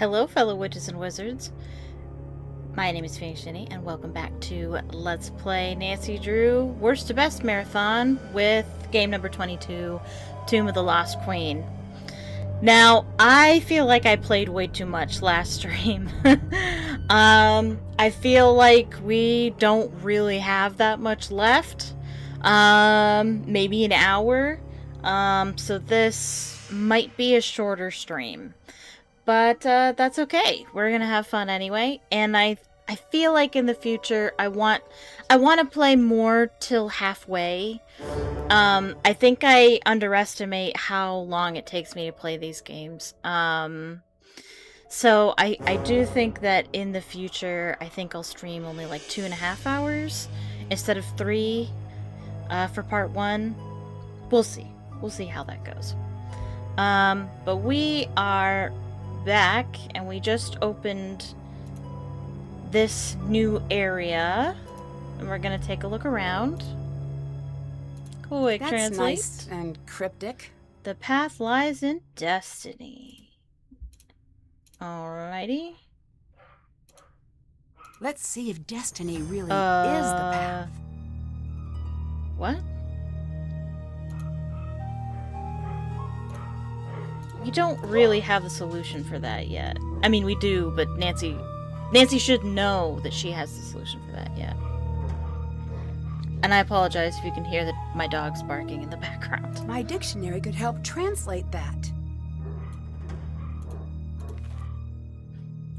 Hello, fellow witches and wizards. My name is Phoenix Jenny, and welcome back to Let's Play Nancy Drew Worst to Best Marathon with game number 22, Tomb of the Lost Queen. Now, I feel like I played way too much last stream. I feel like we don't really have that much left. Maybe an hour. So this might be a shorter stream. But that's okay. We're gonna have fun anyway, and I feel like in the future I want to play more till halfway. I think I underestimate how long it takes me to play these games. So I do think that in the future I think I'll stream only like 2.5 hours instead of 3 for part 1. We'll see. We'll see how that goes. But we are back, and we just opened this new area, and we're gonna take a look around. Quick translate. Nice and cryptic. The path lies in destiny. Alrighty. Let's see if destiny really is the path. What? We don't really have the solution for that yet. I mean, we do, but Nancy should know that she has the solution for that yet. And I apologize if you can hear my dog's barking in the background. My dictionary could help translate that.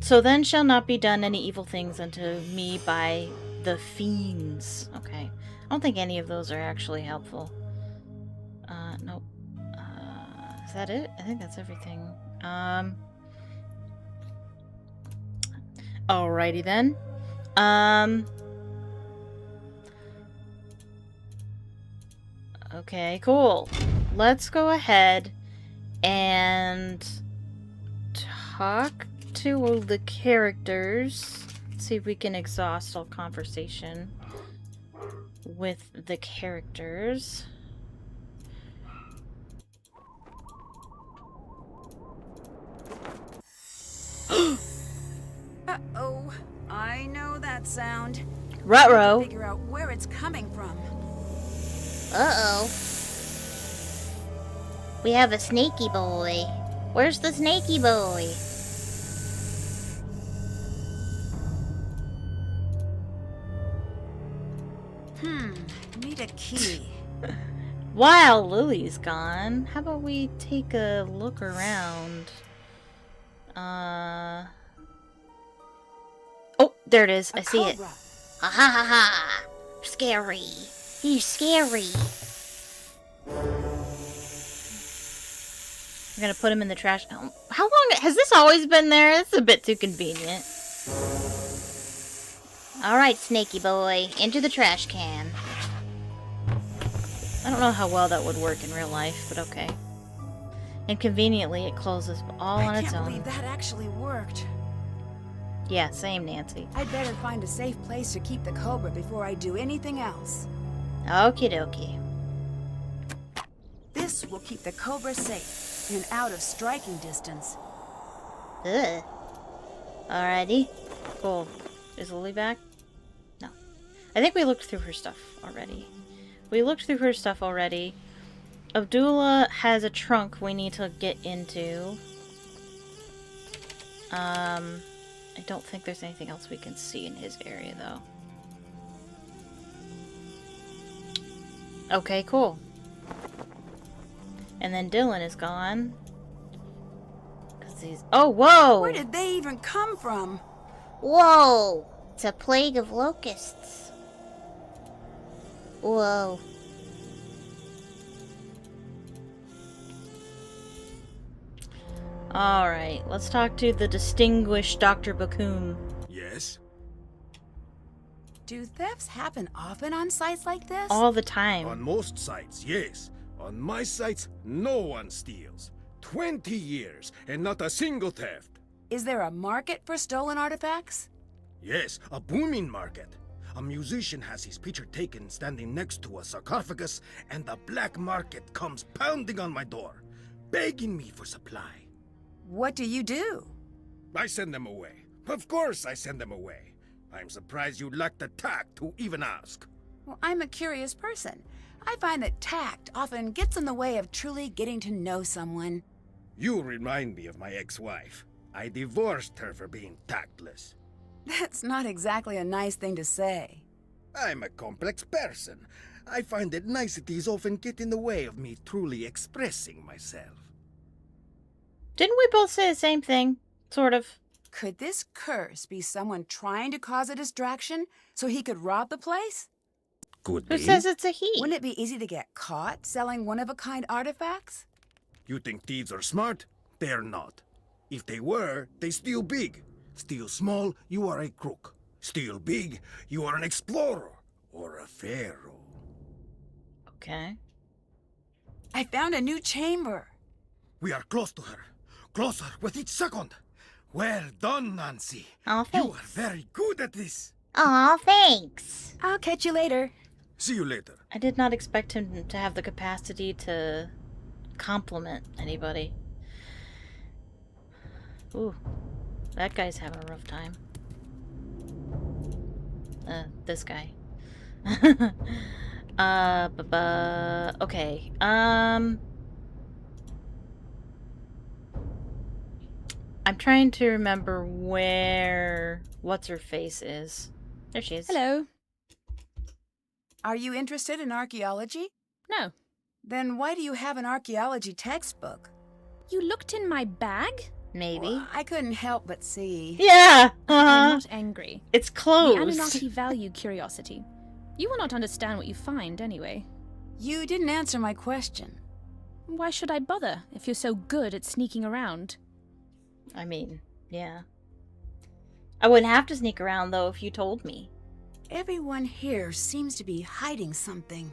So then shall not be done any evil things unto me by the fiends. Okay. I don't think any of those are actually helpful. Nope. Is that it? I think that's everything. Alrighty then. Okay, cool. Let's go ahead and talk to the characters. See if we can exhaust all conversation with the characters. Uh-oh, I know that sound. Ruh-roh. Figure out where it's coming from. Uh-oh. We have a snaky boy. Where's the snaky boy? Need a key. While Lily's gone, how about we take a look around? Oh, there it is. I see it. Cobra. Ha ha ha ha! Scary. He's scary. We're gonna put him in the trash. Oh, how long has this always been there? That's a bit too convenient. Alright, snaky boy. Into the trash can. I don't know how well that would work in real life, but okay. And conveniently, it closes all on its I can't own. believe that actually worked. Yeah, same, Nancy. I'd better find a safe place to keep the Cobra before I do anything else. Okie dokie. This will keep the Cobra safe and out of striking distance. Ugh. Alrighty. Cool. Is Lily back? No. I think we looked through her stuff already. Abdullah has a trunk we need to get into. I don't think there's anything else we can see in his area, though. Okay, cool. And then Dylan is gone. 'Cause he's... Oh, whoa! Where did they even come from? Whoa! It's a plague of locusts. Whoa. Alright, let's talk to the distinguished Dr. Bakum. Yes? Do thefts happen often on sites like this? All the time. On most sites, yes. On my sites, no one steals. 20 years, and not a single theft. Is there a market for stolen artifacts? Yes, a booming market. A musician has his picture taken standing next to a sarcophagus, and the black market comes pounding on my door, begging me for supply. What do you do? I send them away. Of course I send them away. I'm surprised you lack the tact to even ask. Well, I'm a curious person. I find that tact often gets in the way of truly getting to know someone. You remind me of my ex-wife. I divorced her for being tactless. That's not exactly a nice thing to say. I'm a complex person. I find that niceties often get in the way of me truly expressing myself. Didn't we both say the same thing? Sort of. Could this curse be someone trying to cause a distraction so he could rob the place? Could Who be. says it's a he? Wouldn't it be easy to get caught selling one-of-a-kind artifacts? You think thieves are smart? They're not. If they were, they steal big. Steal small, you are a crook. Steal big, you are an explorer or a pharaoh. Okay. I found a new chamber. We are close to her. Closer with each second. Well done, Nancy. Oh, You are thanks. very good at this. Aw, thanks. I'll catch you later. See you later. I did not expect him to have the capacity to compliment anybody. Ooh, that guy's having a rough time. This guy. Okay. I'm trying to remember where what's-her-face is. There she is. Hello. Are you interested in archaeology? No. Then why do you have an archaeology textbook? You looked in my bag? Maybe. Well, I couldn't help but see. Yeah! I'm not angry. It's The closed. Anunnaki value curiosity. You will not understand what you find anyway. You didn't answer my question. Why should I bother if you're so good at sneaking around? I mean, yeah. I wouldn't have to sneak around, though, if you told me. Everyone here seems to be hiding something.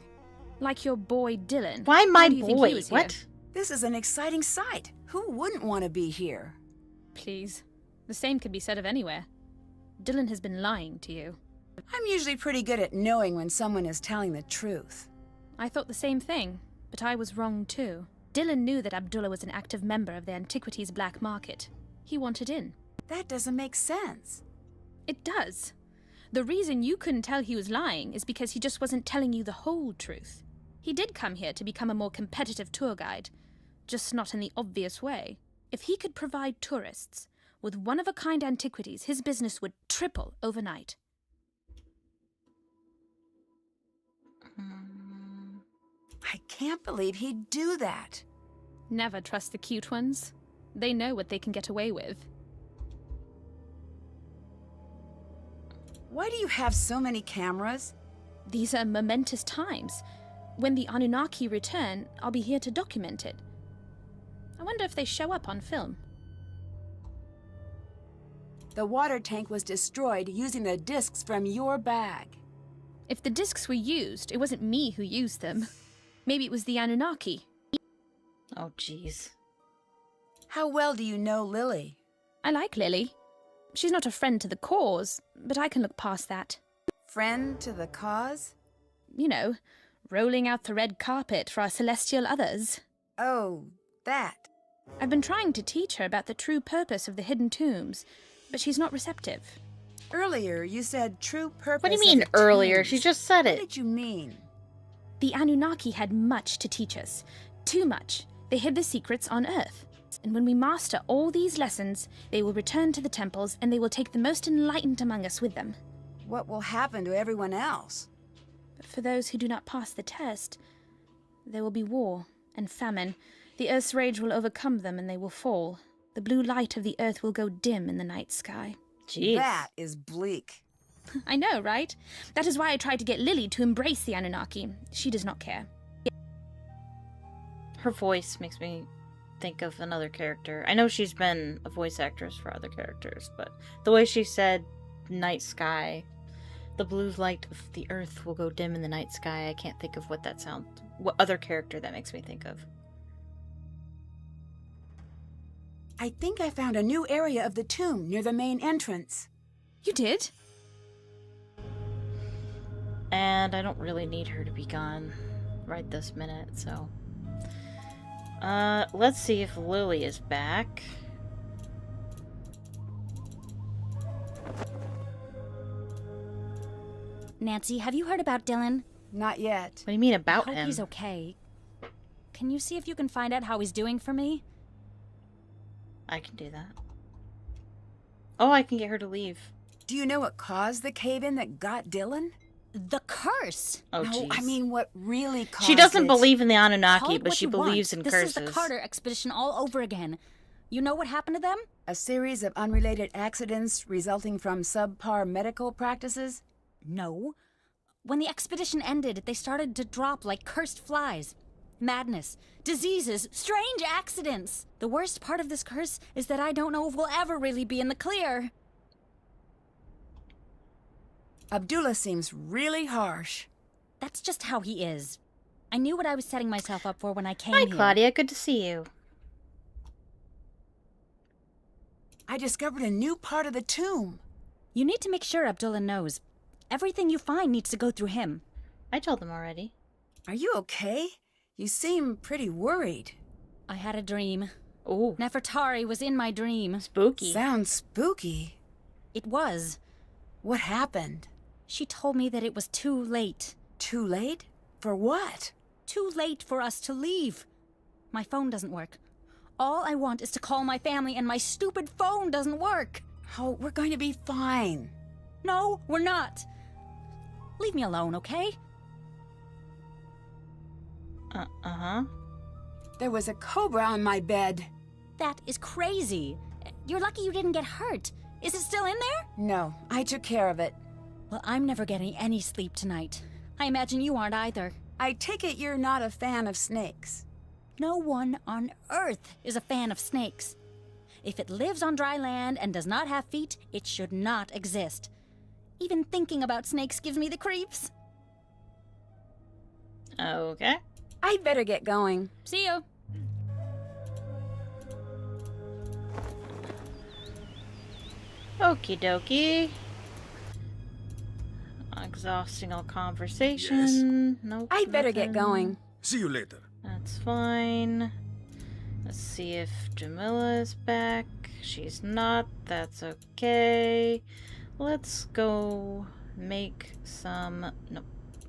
Like your boy Dylan. Why my do you think he boy? was here? What? This is an exciting sight. Who wouldn't want to be here? Please. The same could be said of anywhere. Dylan has been lying to you. I'm usually pretty good at knowing when someone is telling the truth. I thought the same thing, but I was wrong too. Dylan knew that Abdullah was an active member of the antiquities black market. He wanted in. That doesn't make sense. It does. The reason you couldn't tell he was lying is because he just wasn't telling you the whole truth. He did come here to become a more competitive tour guide, just not in the obvious way. If he could provide tourists with one-of-a-kind antiquities, his business would triple overnight. I can't believe he'd do that. Never trust the cute ones. They know what they can get away with. Why do you have so many cameras? These are momentous times. When the Anunnaki return, I'll be here to document it. I wonder if they show up on film. The water tank was destroyed using the discs from your bag. If the discs were used, it wasn't me who used them. Maybe it was the Anunnaki. Oh, jeez. How well do you know Lily? I like Lily. She's not a friend to the cause, but I can look past that. Friend to the cause? You know, rolling out the red carpet for our celestial others. Oh, that. I've been trying to teach her about the true purpose of the hidden tombs, but she's not receptive. Earlier, you said true purpose. What do you of mean the earlier? tombs. She just said What it. did you mean? The Anunnaki had much to teach us. Too much. They hid the secrets on Earth. And when we master all these lessons, they will return to the temples and they will take the most enlightened among us with them. What will happen to everyone else? But for those who do not pass the test, there will be war and famine. The Earth's rage will overcome them and they will fall. The blue light of the Earth will go dim in the night sky. Jeez. That is bleak. I know, right? That is why I tried to get Lily to embrace the Anunnaki. She does not care. Her voice makes me think of another character. I know she's been a voice actress for other characters, but the way she said night sky, the blue light of the earth will go dim in the night sky, I can't think of what other character that makes me think of. I think I found a new area of the tomb near the main entrance. You did? And I don't really need her to be gone right this minute, so... let's see if Lily is back. Nancy, have you heard about Dylan? Not yet. What do you mean I about hope him? he's okay. Can you see if you can find out how he's doing for me? I can do that. Oh, I can get her to leave. Do you know what caused the cave-in that got Dylan? The curse! Oh, no, jeez. I mean what really caused She doesn't it. believe in the Call Anunnaki, it but what she you want. believes in this curses. This is the Carter expedition all over again. You know what happened to them? A series of unrelated accidents resulting from subpar medical practices? No. When the expedition ended, they started to drop like cursed flies. Madness, diseases, strange accidents. The worst part of this curse is that I don't know if we'll ever really be in the clear. Abdullah seems really harsh. That's just how he is. I knew what I was setting myself up for when I came Hi, here. Claudia. Good to see you. I discovered a new part of the tomb. You need to make sure Abdullah knows. Everything you find needs to go through him. I told them already. Are you okay? You seem pretty worried. I had a dream. Ooh, Nefertari was in my dream. spooky. Sounds spooky. It was. What happened? She told me that it was too late. Too late? For what? Too late for us to leave. My phone doesn't work. All I want is to call my family, and my stupid phone doesn't work. Oh, we're going to be fine. No, we're not. Leave me alone, okay? Uh-huh. There was a cobra on my bed. That is crazy. You're lucky you didn't get hurt. Is it still in there? No, I took care of it. Well, I'm never getting any sleep tonight. I imagine you aren't either. I take it you're not a fan of snakes. No one on Earth is a fan of snakes. If it lives on dry land and does not have feet, it should not exist. Even thinking about snakes gives me the creeps. Okay. I'd better get going. See you. Okie dokie. Exhausting all conversation. Nope. I'd better get nothing. going. See you later. That's fine. Let's see if Jamila is back. She's not. That's okay. Let's go make some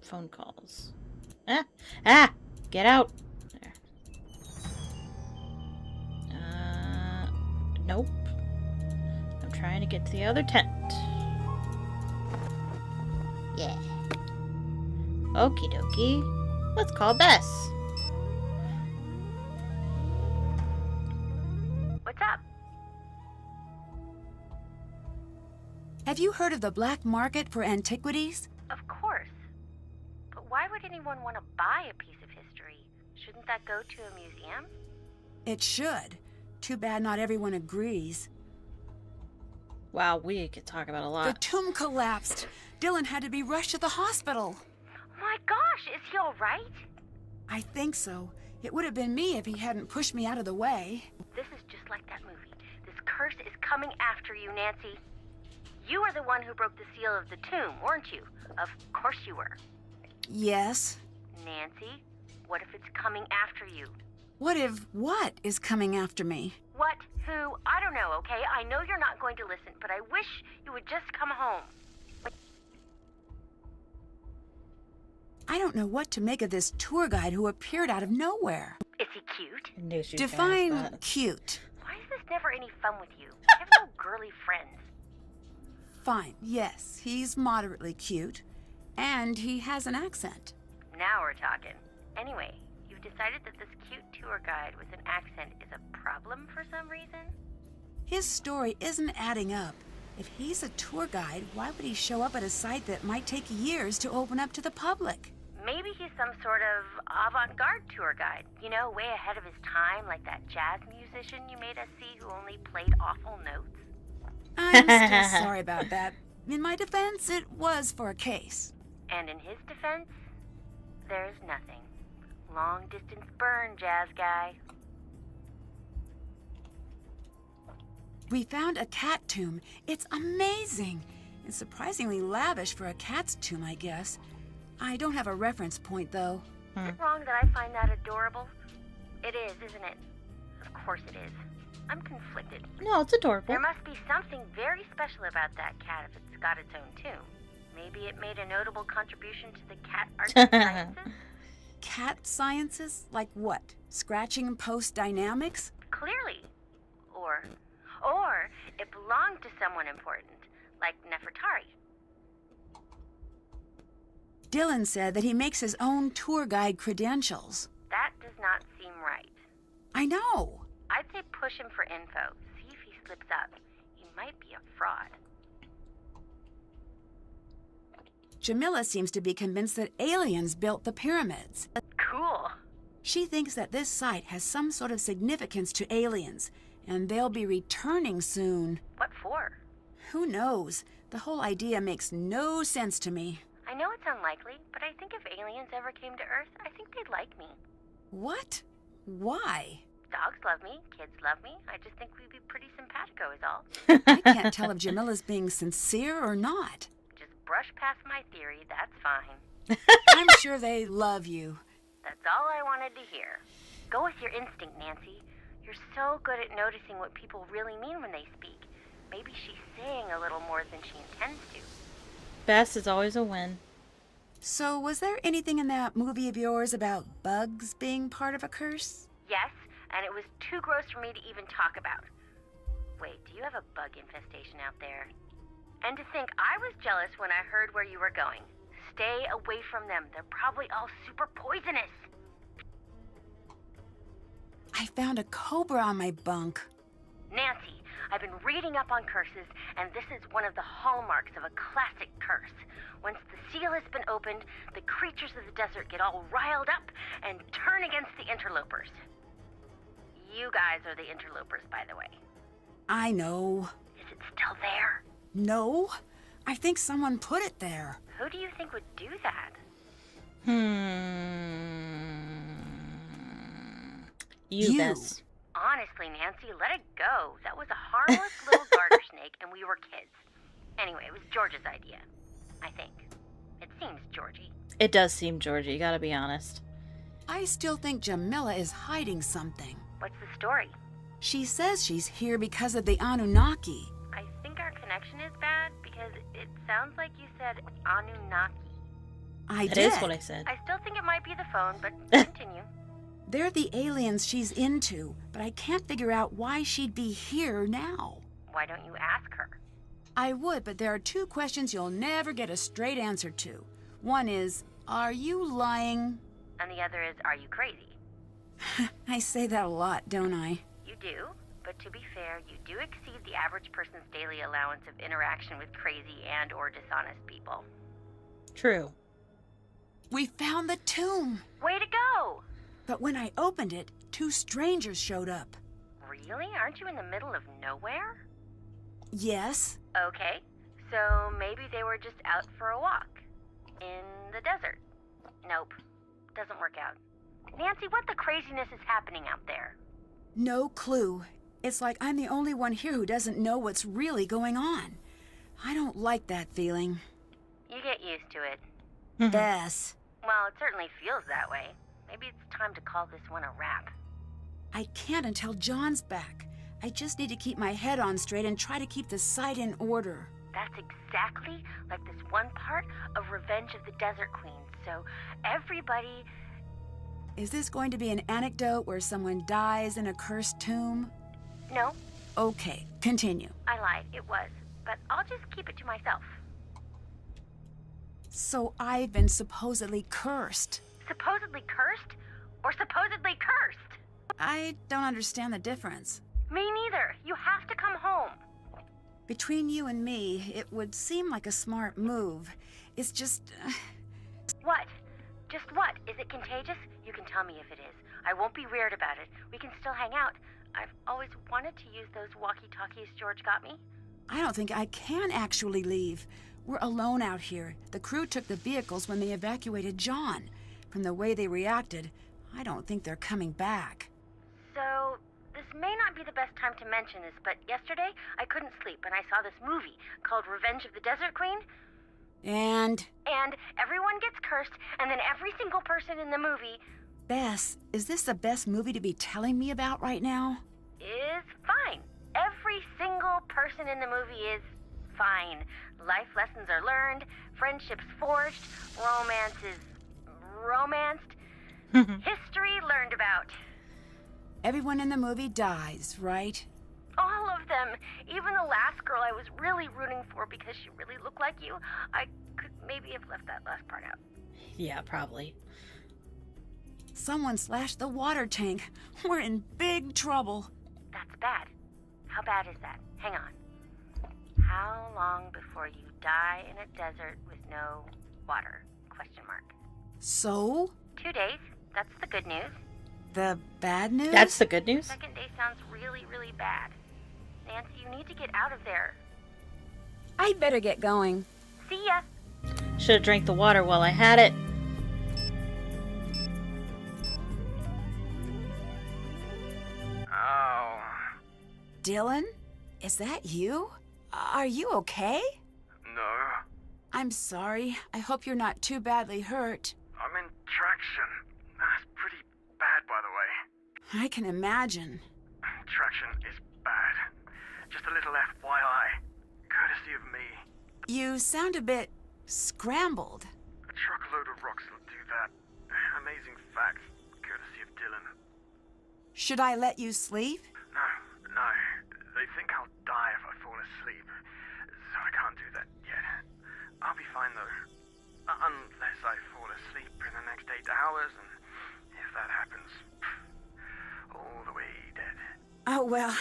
phone calls. Get out. There. Nope. I'm trying to get to the other tent. Yeah. Okie dokie. Let's call Bess. What's up? Have you heard of the black market for antiquities? Of course. But why would anyone want to buy a piece of history? Shouldn't that go to a museum? It should. Too bad not everyone agrees. Wow, we could talk about a The lot. tomb collapsed. Dylan had to be rushed to the hospital. Oh my gosh, is he all right? I think so. It would have been me if he hadn't pushed me out of the way. This is just like that movie. This curse is coming after you, Nancy. You were the one who broke the seal of the tomb, weren't you? Of course you were. Yes. Nancy, what if it's coming after you? What if what is coming after me? What? Who? I don't know, okay? I know you're not going to listen, but I wish you would just come home. I don't know what to make of this tour guide who appeared out of nowhere. Is he cute? I knew she was gonna ask Define that. cute. Why is this never any fun with you? You have no girly friends. Fine, yes, he's moderately cute. And he has an accent. Now we're talking. Anyway, you've decided that this cute tour guide with an accent is a problem for some reason? His story isn't adding up. If he's a tour guide, why would he show up at a site that might take years to open up to the public? Maybe he's some sort of avant-garde tour guide. You know, way ahead of his time, like that jazz musician you made us see who only played awful notes. I'm still sorry about that. In my defense, it was for a case. And in his defense, there's nothing. Long-distance burn, jazz guy. We found a cat tomb. It's amazing. It's surprisingly lavish for a cat's tomb, I guess. I don't have a reference point, though. Is it wrong that I find that adorable? It is, isn't it? Of course it is. I'm conflicted. No, it's adorable. There must be something very special about that cat if it's got its own tomb. Maybe it made a notable contribution to the cat arts and sciences? Cat sciences? Like what? Scratching post dynamics? Clearly. Or it belonged to someone important, like Nefertari. Dylan said that he makes his own tour guide credentials. That does not seem right. I know. I'd say push him for info. See if he slips up. He might be a fraud. Jamila seems to be convinced that aliens built the pyramids. Cool. She thinks that this site has some sort of significance to aliens, and they'll be returning soon. What for? Who knows? The whole idea makes no sense to me. I know it's unlikely, but I think if aliens ever came to Earth, I think they'd like me. What? Why? Dogs love me, kids love me. I just think we'd be pretty simpatico is all. I can't tell if Jamila's being sincere or not. Just brush past my theory, that's fine. I'm sure they love you. That's all I wanted to hear. Go with your instinct, Nancy. You're so good at noticing what people really mean when they speak. Maybe she's saying a little more than she intends to. Best is always a win. So, was there anything in that movie of yours about bugs being part of a curse? Yes, and it was too gross for me to even talk about. Wait, do you have a bug infestation out there? And to think I was jealous when I heard where you were going. Stay away from them. They're probably all super poisonous. I found a cobra on my bunk. Nancy, I've been reading up on curses, and this is one of the hallmarks of a classic curse. Once the seal has been opened, the creatures of the desert get all riled up and turn against the interlopers. You guys are the interlopers, by the way. I know. Is it still there? No, I think someone put it there. Who do you think would do that? You, Bess. Honestly, Nancy, let it go. That was a harmless little garter snake, and we were kids. Anyway, it was George's idea, I think. It seems Georgie. It does seem Georgie, you gotta be honest. I still think Jamila is hiding something. What's the story? She says she's here because of the Anunnaki. I think our connection is bad because it sounds like you said Anunnaki. I That did. is what I said. I still think it might be the phone, but continue. They're the aliens she's into, but I can't figure out why she'd be here now. Why don't you ask her? I would, but there are two questions you'll never get a straight answer to. One is, are you lying? And the other is, are you crazy? I say that a lot, don't I? You do, but to be fair, you do exceed the average person's daily allowance of interaction with crazy and or dishonest people. True. We found the tomb, Way to go! but when I opened it, two strangers showed up. Really? Aren't you in the middle of nowhere? Yes, Okay, so maybe they were just out for a walk. In the desert. Nope, doesn't work out. Nancy, what the craziness is happening out there? no clue. It's like I'm the only one here who doesn't know what's really going on. I don't like that feeling. You get used to it. Bess, Well, it certainly feels that way. Maybe it's time to call this one a wrap. I can't until John's back. I just need to keep my head on straight and try to keep the site in order. That's exactly like this one part of Revenge of the Desert Queen. So everybody... Is this going to be an anecdote where someone dies in a cursed tomb? No, Okay, continue. I lied. It was. But I'll just keep it to myself. So I've been supposedly cursed. Supposedly cursed? Or supposedly cursed? I don't understand the difference. Me neither. You have to come home. Between you and me, it would seem like a smart move. It's just... What? Just what? Is it contagious? You can tell me if it is. I won't be weird about it. We can still hang out. I've always wanted to use those walkie-talkies George got me. I don't think I can actually leave. We're alone out here. The crew took the vehicles when they evacuated John. From the way they reacted, I don't think they're coming back. So, this may not be the best time to mention this, but yesterday I couldn't sleep and I saw this movie called Revenge of the Desert Queen. And... And everyone gets cursed, and then every single person in the movie Bess, is this the best movie to be telling me about right now? is fine. Every single person in the movie is fine. Life lessons are learned, friendships forged, romance is romanced, history learned about. Everyone in the movie dies, right? All of them. Even the last girl I was really rooting for because she really looked like you. I could maybe have left that last part out. Yeah, probably. Someone slashed the water tank. We're in big trouble. That's bad. How bad is that? Hang on. How long before you die in a desert with no water? Question mark. So? 2 days. That's the good news. The bad news? That's the good news? Second day sounds really, really bad. Nancy, you need to get out of there. I'd better get going. See ya. Should have drank the water while I had it. Oh. Dylan? Is that you? Are you okay? No. I'm sorry. I hope you're not too badly hurt. I'm in traction. That's pretty bad, by the way. I can imagine. Traction is bad. Just a little FYI. Courtesy of me. You sound a bit scrambled. A truckload of rocks will do that. Amazing facts. Courtesy of Dylan. Should I let you sleep? No. They think I'll die if I fall asleep. So I can't do that yet. I'll be fine though. Unless I fall asleep in the next 8 hours, and if that happens, all the way dead. Oh, well,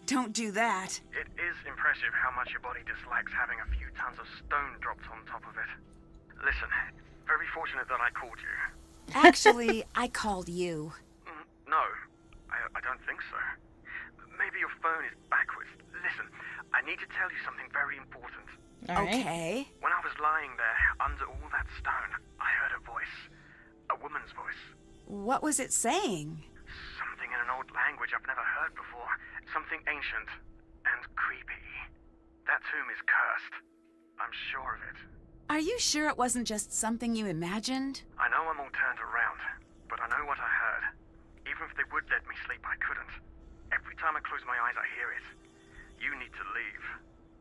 don't do that. It is impressive how much your body dislikes having a few tons of stone dropped on top of it. Listen, very fortunate that I called you. Actually, I called you. No, I don't think so. Maybe your phone is backwards. Listen, I need to tell you something very important. All right. Okay. When I was lying there under all that stone, I heard a voice. A woman's voice. What was it saying? Something in an old language I've never heard before. Something ancient and creepy. That tomb is cursed. I'm sure of it. Are you sure it wasn't just something you imagined? I know I'm all turned around, but I know what I heard. Even if they would let me sleep, I couldn't. Every time I close my eyes, I hear it. You need to leave.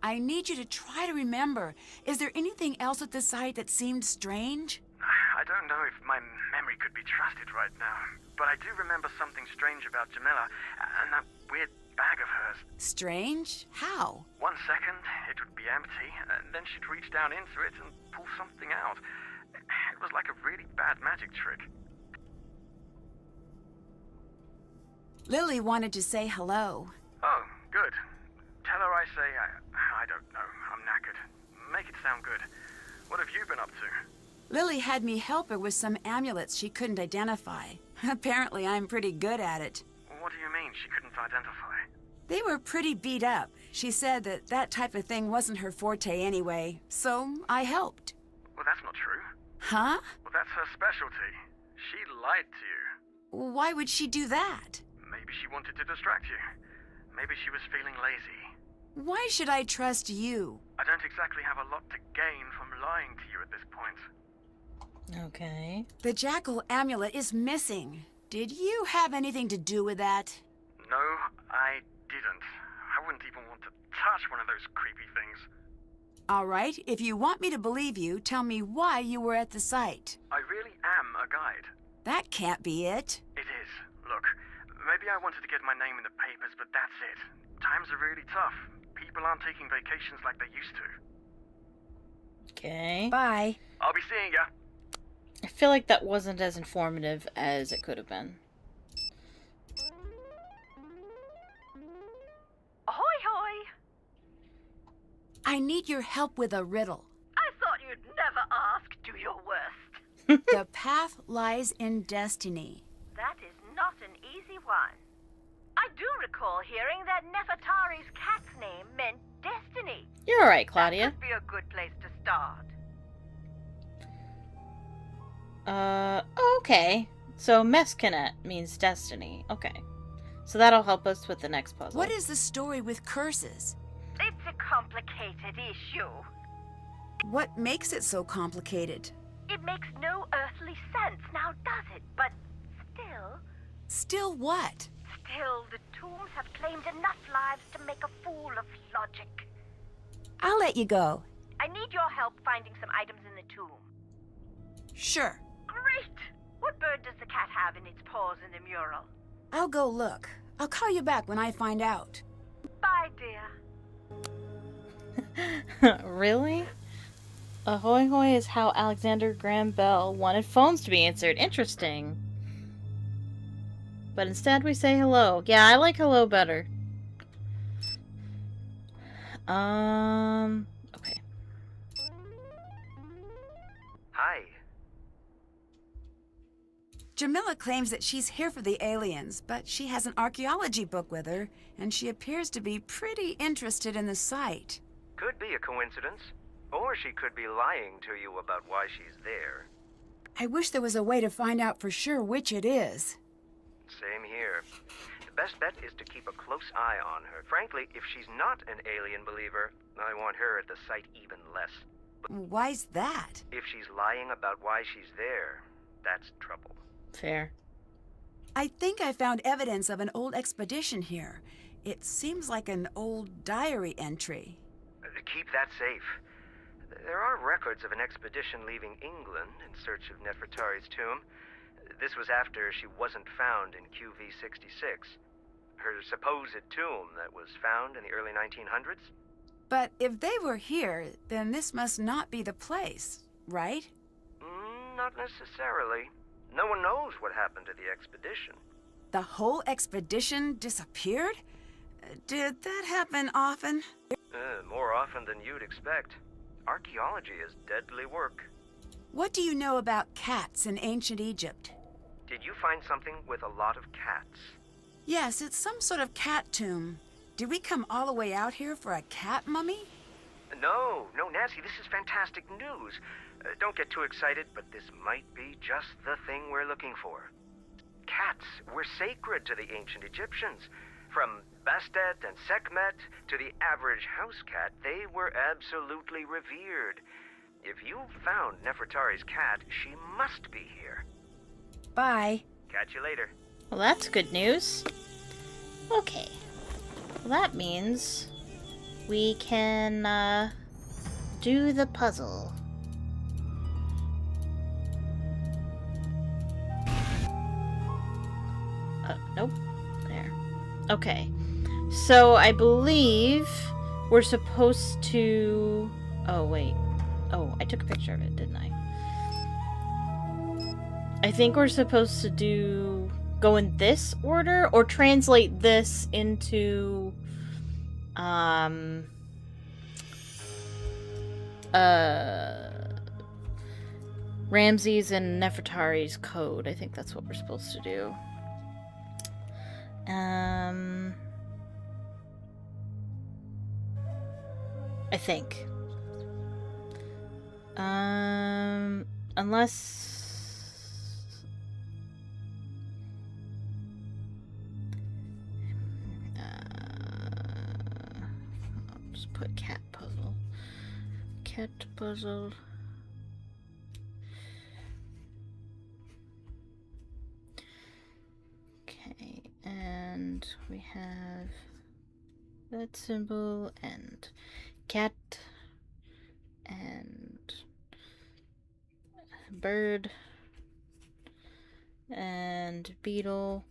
I need you to try to remember. Is there anything else at the site that seemed strange? I don't know if my memory could be trusted right now, but I do remember something strange about Jamila and that weird bag of hers. Strange? How? 1 second, it would be empty, and then she'd reach down into it and pull something out. It was like a really bad magic trick. Lily wanted to say hello. Oh, good. Tell her I say I don't know. I'm knackered. Make it sound good. What have you been up to? Lily had me help her with some amulets she couldn't identify. Apparently, I'm pretty good at it. What do you mean she couldn't identify? They were pretty beat up. She said that that type of thing wasn't her forte anyway, so I helped. Well, that's not true. Huh? Well, that's her specialty. She lied to you. Why would she do that? Maybe she wanted to distract you. Maybe she was feeling lazy. Why should I trust you? I don't exactly have a lot to gain from lying to you at this point. Okay. The Jackal amulet is missing. Did you have anything to do with that? No, I didn't. I wouldn't even want to touch one of those creepy things. All right, if you want me to believe you, tell me why you were at the site. I really am a guide. That can't be it. It is. Look, maybe I wanted to get my name in the papers, but that's it. Times are really tough. People aren't taking vacations like they used to. Okay. Bye. I'll be seeing ya. I feel like that wasn't as informative as it could have been. Ahoy, hoy! I need your help with a riddle. I thought you'd never ask. Do your worst. The path lies in destiny. That is not an easy one. I do recall hearing that Nefertari's cat's name meant destiny. You're alright, Claudia. That could be a good place to start. Okay. So Mescanet means destiny. Okay. So that'll help us with the next puzzle. What is the story with curses? It's a complicated issue. What makes it so complicated? It makes no earthly sense now, does it? But still... Still what? Still, the tombs have claimed enough lives to make a fool of logic. I'll let you go. I need your help finding some items in the tomb. Sure. Great! What bird does the cat have in its paws in the mural? I'll go look. I'll call you back when I find out. Bye, dear. Really? Ahoy hoy is how Alexander Graham Bell wanted phones to be answered. Interesting. But instead we say hello. Yeah, I like hello better. Okay. Hi. Jamila claims that she's here for the aliens, but she has an archaeology book with her, and she appears to be pretty interested in the site. Could be a coincidence. Or she could be lying to you about why she's there. I wish there was a way to find out for sure which it is. Same here. The best bet is to keep a close eye on her. Frankly, if she's not an alien believer, I want her at the site even less. Why's that? If she's lying about why she's there, that's trouble. Fair. I think I found evidence of an old expedition here. It seems like an old diary entry. Keep that safe. There are records of an expedition leaving England in search of Nefertari's tomb. This was after she wasn't found in QV-66, her supposed tomb that was found in the early 1900s. But if they were here, then this must not be the place, right? Not necessarily. No one knows what happened to the expedition. The whole expedition disappeared? Did that happen often? More often than you'd expect. Archaeology is deadly work. What do you know about cats in ancient Egypt? Did you find something with a lot of cats? Yes, it's some sort of cat tomb. Did we come all the way out here for a cat mummy? No, Nancy, this is fantastic news. Don't get too excited, but this might be just the thing we're looking for. Cats were sacred to the ancient Egyptians. From Bastet and Sekhmet to the average house cat, they were absolutely revered. If you found Nefertari's cat, she must be here. Bye. Catch you later. Well, that's good news. Okay. Well, that means we can, do the puzzle. Nope. There. Okay. So, I believe we're supposed to... Oh, wait. Oh, I took a picture of it, didn't I? I think we're supposed to go in this order, or translate this into, Ramses and Nefertari's code. I think that's what we're supposed to do. I think. Unless... I'll just put cat puzzle. Cat puzzle. Okay, and we have that symbol and cat and bird and beetle.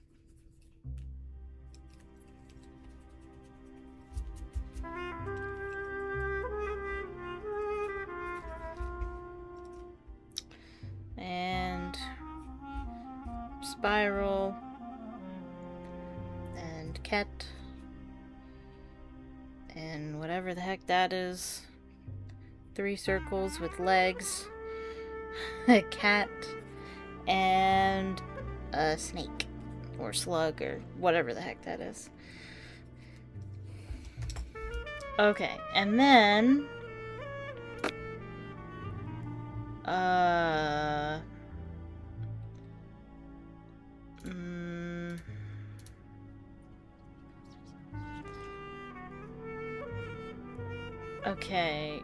And spiral and cat and whatever the heck that is. 3 circles with legs. A cat and a snake or slug or whatever the heck that is. Okay, and then okay,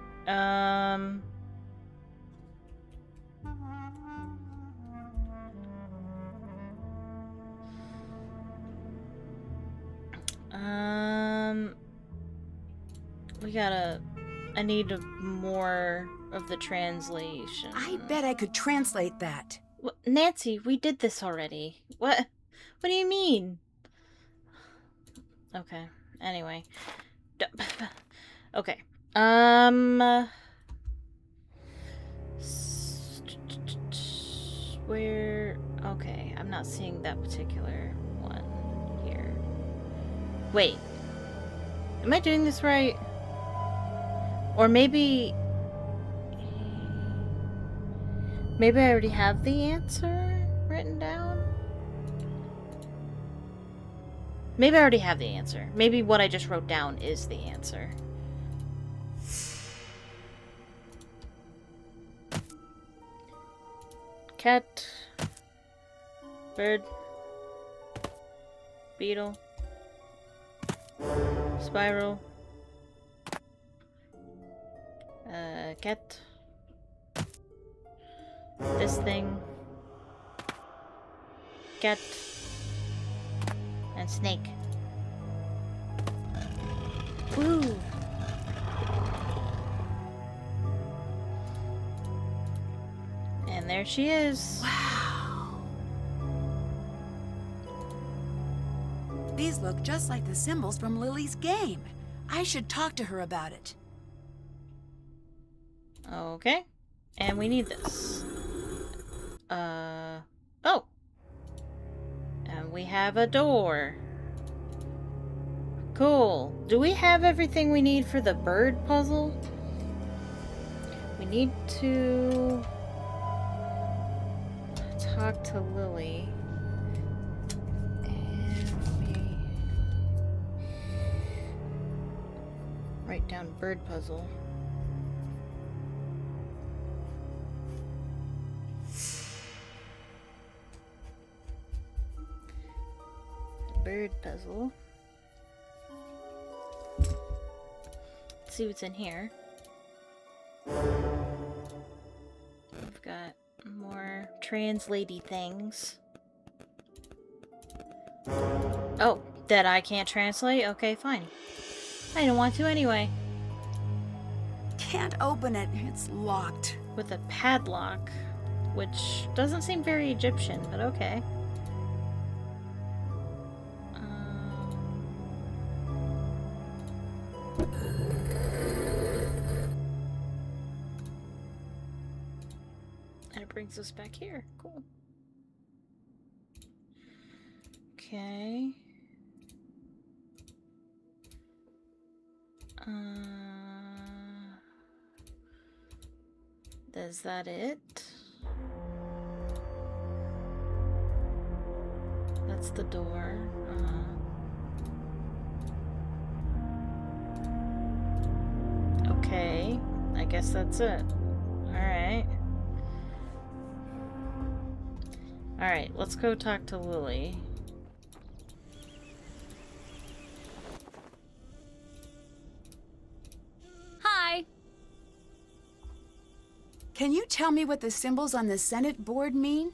we gotta I need more of the translation. I bet I could translate that. Nancy, we did this already. What do you mean? Okay. Anyway. Okay. Where? Okay, I'm not seeing that particular one here. Wait. Am I doing this right? Or maybe I already have the answer written down? Maybe I already have the answer. Maybe what I just wrote down is the answer. Cat. Bird. Beetle. Spiral. Cat. This thing. Cat. And snake. Woo! And there she is. Wow. These look just like the symbols from Lily's game. I should talk to her about it. Okay. And we need this. Oh. And we have a door. Cool. Do we have everything we need for the bird puzzle? We need to talk to Lily. And we write down bird puzzle. Bird puzzle. Let's see what's in here. We've got more translatey things. Oh, that I can't translate? Okay, fine. I didn't want to anyway. Can't open it. It's locked. With a padlock, which doesn't seem very Egyptian, but okay. And it brings us back here. Cool. Okay. Is that it? That's the door. Okay. I guess that's it. Alright. Alright, let's go talk to Lily. Hi! Can you tell me what the symbols on the Senate board mean?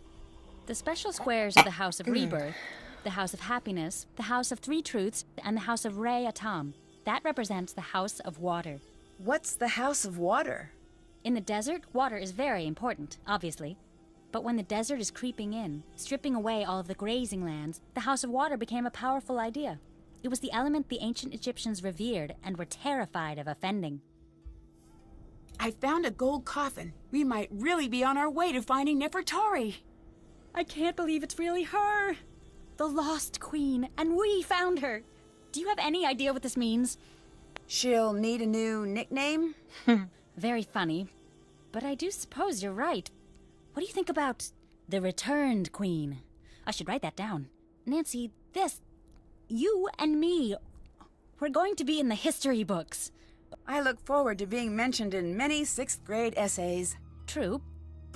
The special squares are the House of Rebirth, the House of Happiness, the House of Three Truths, and the House of Re Atom. That represents the House of Water. What's the House of Water? In the desert, water is very important, obviously. But when the desert is creeping in, stripping away all of the grazing lands, the House of Water became a powerful idea. It was the element the ancient Egyptians revered and were terrified of offending. I found a gold coffin. We might really be on our way to finding Nefertari. I can't believe it's really her! The lost queen, and we found her! Do you have any idea what this means? She'll need a new nickname? Very funny. But I do suppose you're right. What do you think about the returned queen? I should write that down. Nancy, you and me, we're going to be in the history books. I look forward to being mentioned in many 6th grade essays. True.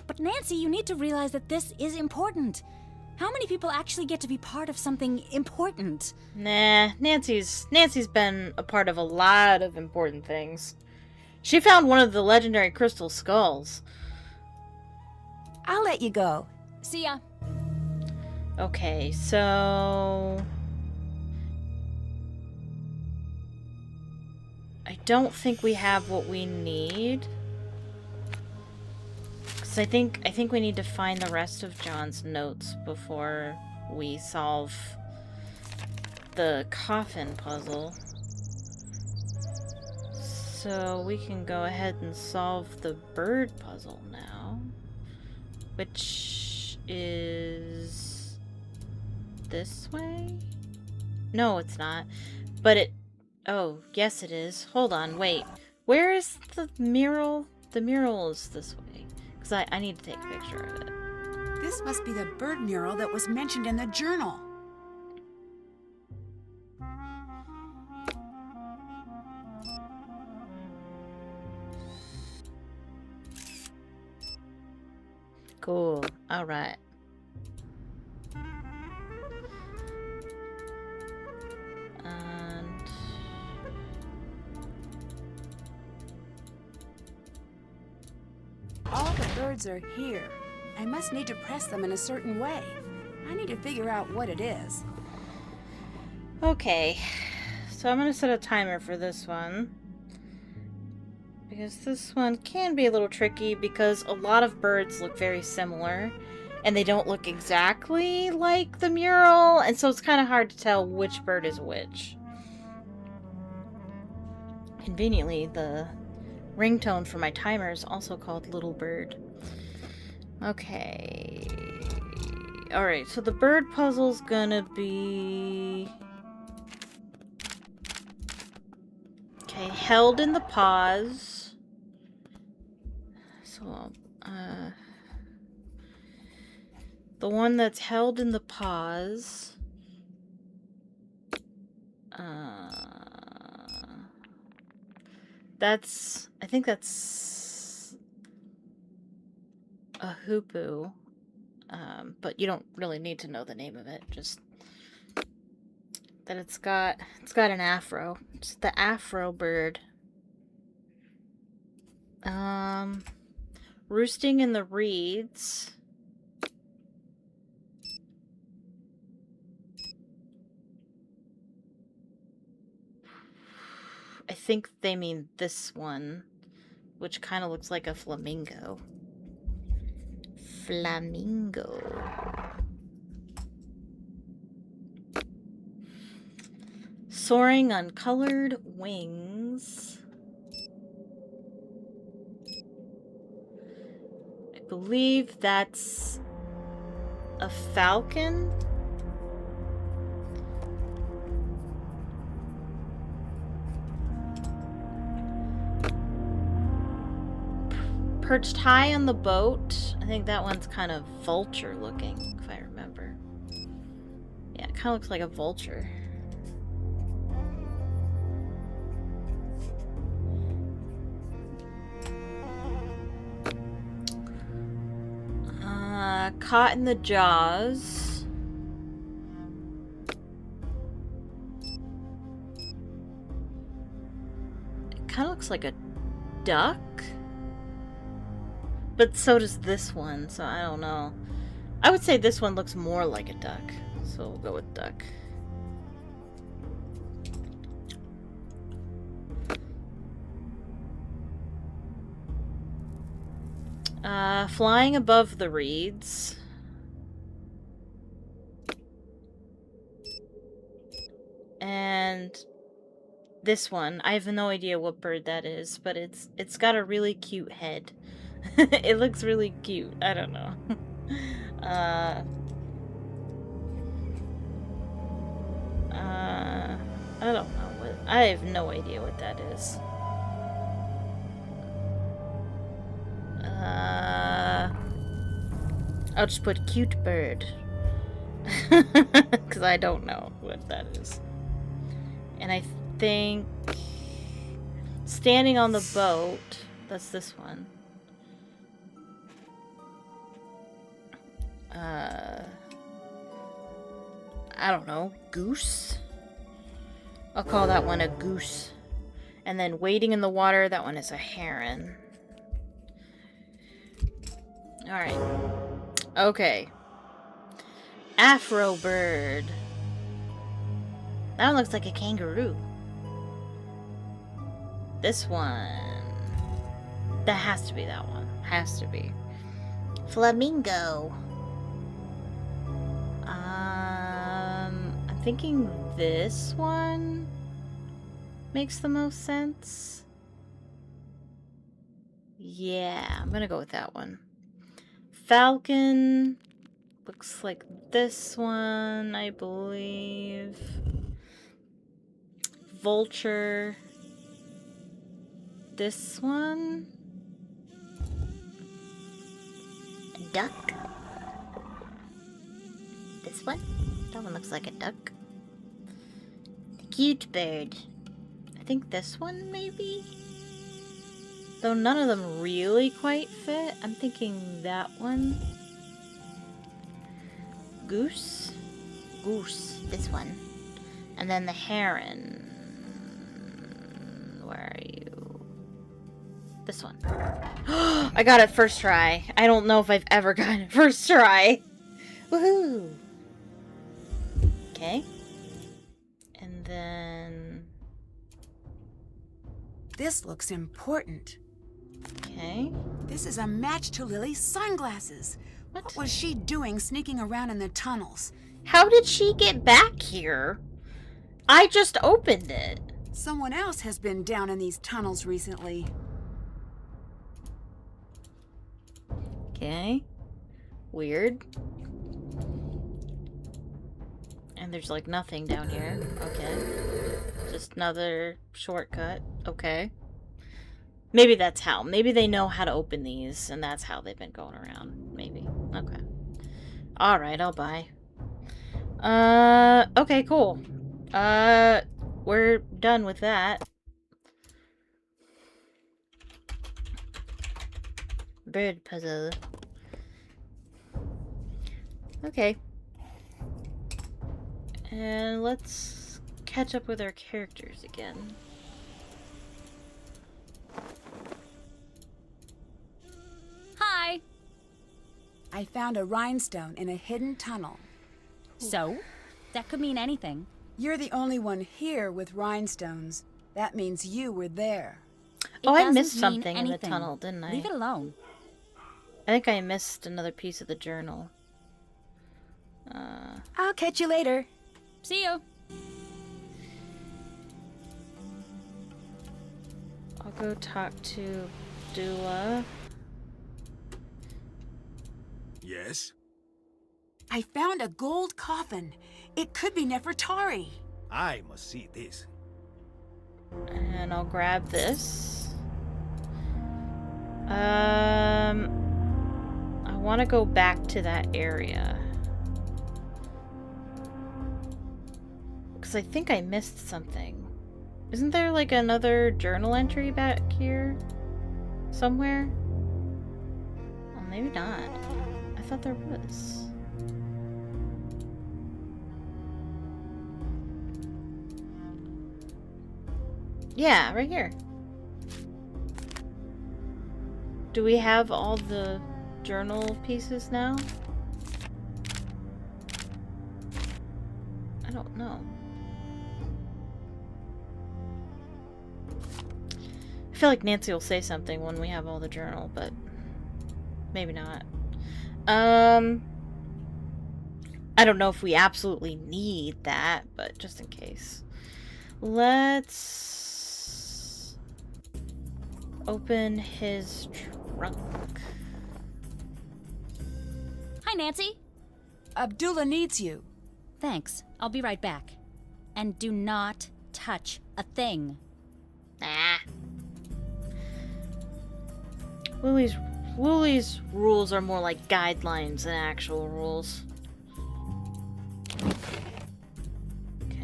But Nancy, you need to realize that this is important. How many people actually get to be part of something important? Nah, Nancy's been a part of a lot of important things. She found one of the legendary crystal skulls. I'll let you go. See ya. Okay, so... I don't think we have what we need. Because I think we need to find the rest of John's notes before we solve the coffin puzzle. So we can go ahead and solve the bird puzzle now. Which is this way? No, it's not. But it... Oh, yes it is. Hold on, wait. Where is the mural? The mural is this way. Because I need to take a picture of it. This must be the bird mural that was mentioned in the journal. Cool. Alright. And... All the birds are here. I must need to press them in a certain way. I need to figure out what it is. Okay. So I'm gonna set a timer for this one. Because this one can be a little tricky because a lot of birds look very similar. And they don't look exactly like the mural. And so it's kind of hard to tell which bird is which. Conveniently, the ringtone for my timer is also called Little Bird. Okay. Alright, so the bird puzzle's gonna be... Okay, held in the paws. So, the one that's held in the paws. I think that's a hoopoe. But you don't really need to know the name of it, just that it's got an afro. It's the afro bird. Roosting in the reeds. I think they mean this one, which kind of looks like a flamingo. Flamingo. Soaring on colored wings. I believe that's a falcon. Perched high on the boat. I think that one's kind of vulture looking, if I remember. Yeah, it kind of looks like a vulture. Caught in the jaws. It kind of looks like a duck. But so does this one, so I don't know. I would say this one looks more like a duck, so we'll go with duck. Flying above the reeds. And this one, I have no idea what bird that is, but it's got a really cute head. It looks really cute. I don't know. I don't know what. I have no idea what that is. I'll just put cute bird. Because I don't know what that is. And I think standing on the boat, that's this one. I don't know, goose? I'll call that one a goose. And then wading in the water, that one is a heron. Alright. Okay. Afro bird. That one looks like a kangaroo. This one. That has to be that one. Has to be. Flamingo. I'm thinking this one makes the most sense. Yeah, I'm gonna go with that one. Falcon looks like this one, I believe. Vulture. This one. Duck. This one? That one looks like a duck. The cute bird. I think this one, maybe? Though none of them really quite fit. I'm thinking that one. Goose? Goose. This one. And then the heron. Where are you? This one. I got it first try. I don't know if I've ever gotten it first try. Woohoo! Okay. And then... This looks important. Okay. This is a match to Lily's sunglasses. What was she doing sneaking around in the tunnels? How did she get back here? I just opened it. Someone else has been down in these tunnels recently. Okay. Weird. And there's like nothing down here. Okay. Just another shortcut. Okay. Maybe that's how. Maybe they know how to open these, and that's how they've been going around. Maybe. Okay. Alright, I'll buy. Okay, cool. We're done with that. Bird puzzle. Okay. And let's catch up with our characters again. Hi. I found a rhinestone in a hidden tunnel. So? That could mean anything. You're the only one here with rhinestones. That means you were there. Oh, I doesn't missed mean something in the anything. tunnel, didn't I? Leave it alone. I think I missed another piece of the journal. I'll catch you later. See you. I'll go talk to Dula. Yes? I found a gold coffin. It could be Nefertari. I must see this. And I'll grab this. I want to go back to that area. Because I think I missed something. Isn't there like another journal entry back here? Somewhere? Well, maybe not. I thought there was. Yeah, right here. Do we have all the journal pieces now? I don't know. I feel like Nancy will say something when we have all the journal, but maybe not. I don't know if we absolutely need that, but just in case. Let's open his trunk. Hi, Nancy. Abdullah needs you. Thanks. I'll be right back. And do not touch a thing. Ah. Lily's rules are more like guidelines than actual rules.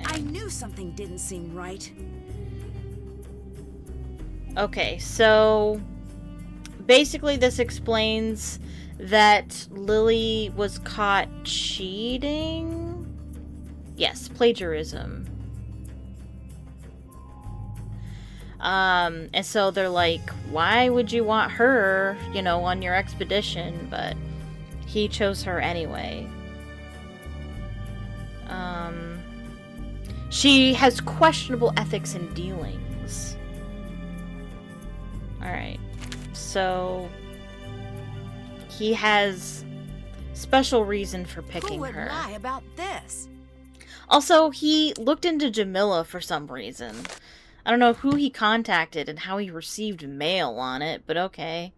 I knew something didn't seem right. Okay, so basically this explains that Lily was caught cheating. Yes, plagiarism. And so they're like, why would you want her, you know, on your expedition? But he chose her anyway. She has questionable ethics and dealings. Alright. So he has special reason for picking Who would her. lie about this? Also, he looked into Jamila for some reason. I don't know who he contacted and how he received mail on it, but okay.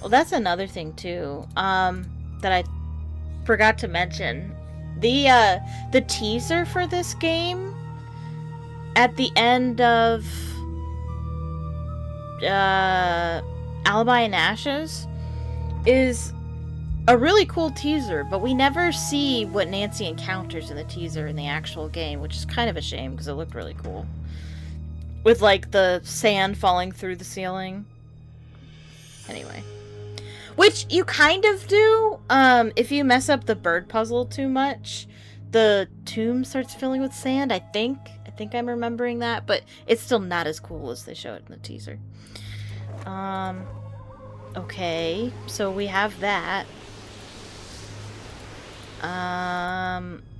Well, that's another thing too, that I forgot to mention. The teaser for this game at the end of Alibi and Ashes is a really cool teaser, but we never see what Nancy encounters in the teaser in the actual game, which is kind of a shame because it looked really cool. With, like, the sand falling through the ceiling. Anyway. Which you kind of do, if you mess up the bird puzzle too much. The tomb starts filling with sand, I think. I think I'm remembering that, but it's still not as cool as they show it in the teaser. Okay, so we have that.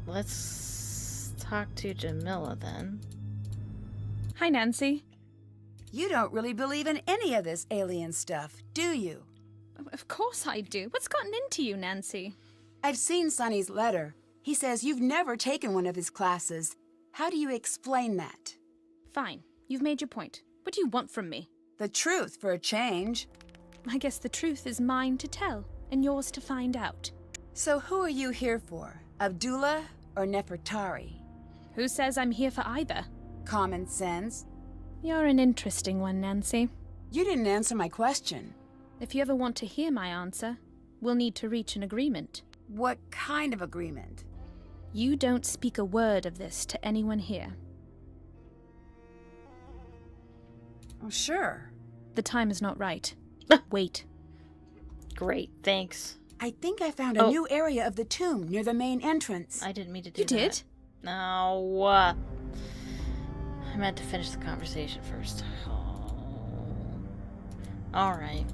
Let's talk to Jamila then. Hi, Nancy. You don't really believe in any of this alien stuff, do you? Of course I do. What's gotten into you, Nancy? I've seen Sonny's letter. He says you've never taken one of his classes. How do you explain that? Fine. You've made your point. What do you want from me? The truth, for a change. I guess the truth is mine to tell, and yours to find out. So who are you here for? Abdullah or Nefertari? Who says I'm here for either? Common sense. You're an interesting one, Nancy. You didn't answer my question. If you ever want to hear my answer, we'll need to reach an agreement. What kind of agreement? You don't speak a word of this to anyone here. Oh, sure. The time is not right. Wait. Great, thanks. I think I found a new area of the tomb near the main entrance. I didn't mean to do You that. did? No. I meant to finish the conversation first. Oh. Alright.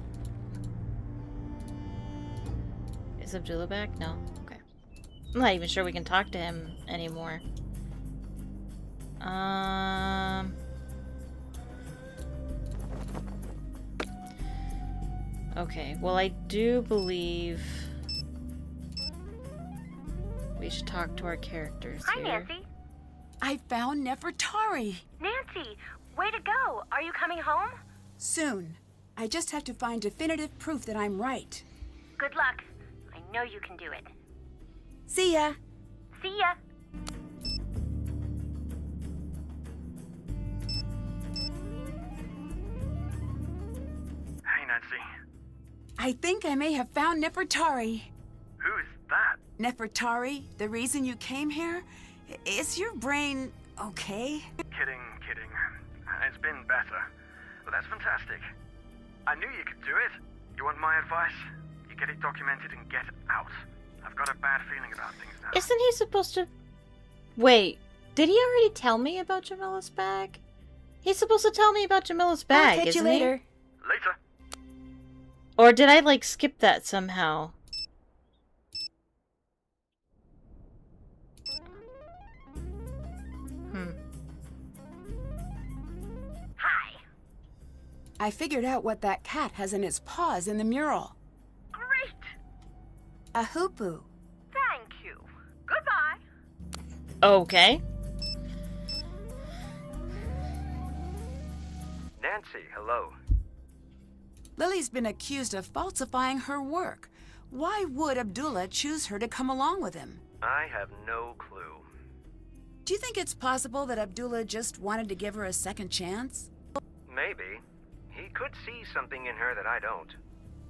Is Abdullah back? No? Okay. I'm not even sure we can talk to him anymore. Okay, well I do believe we should talk to our characters Hi, here. Nancy. I found Nefertari. Nancy, way to go. Are you coming home? Soon. I just have to find definitive proof that I'm right. Good luck. I know you can do it. See ya. See ya. Hey, Nancy. I think I may have found Nefertari. Who is that? Nefertari, the reason you came here? Is your brain okay? Kidding. It's been better. But that's fantastic. I knew you could do it. You want my advice? You get it documented and get out. I've got a bad feeling about things now. Isn't he supposed to... Wait, did he already tell me about Jamila's bag? He's supposed to tell me about Jamila's bag, I'll catch you isn't he? later. Later. Or did I, like, skip that somehow? Hi. I figured out what that cat has in its paws in the mural. Great. A hoopoe. Thank you. Goodbye. Okay. Nancy, hello. Lily's been accused of falsifying her work. Why would Abdullah choose her to come along with him? I have no clue. Do you think it's possible that Abdullah just wanted to give her a second chance? Maybe. He could see something in her that I don't.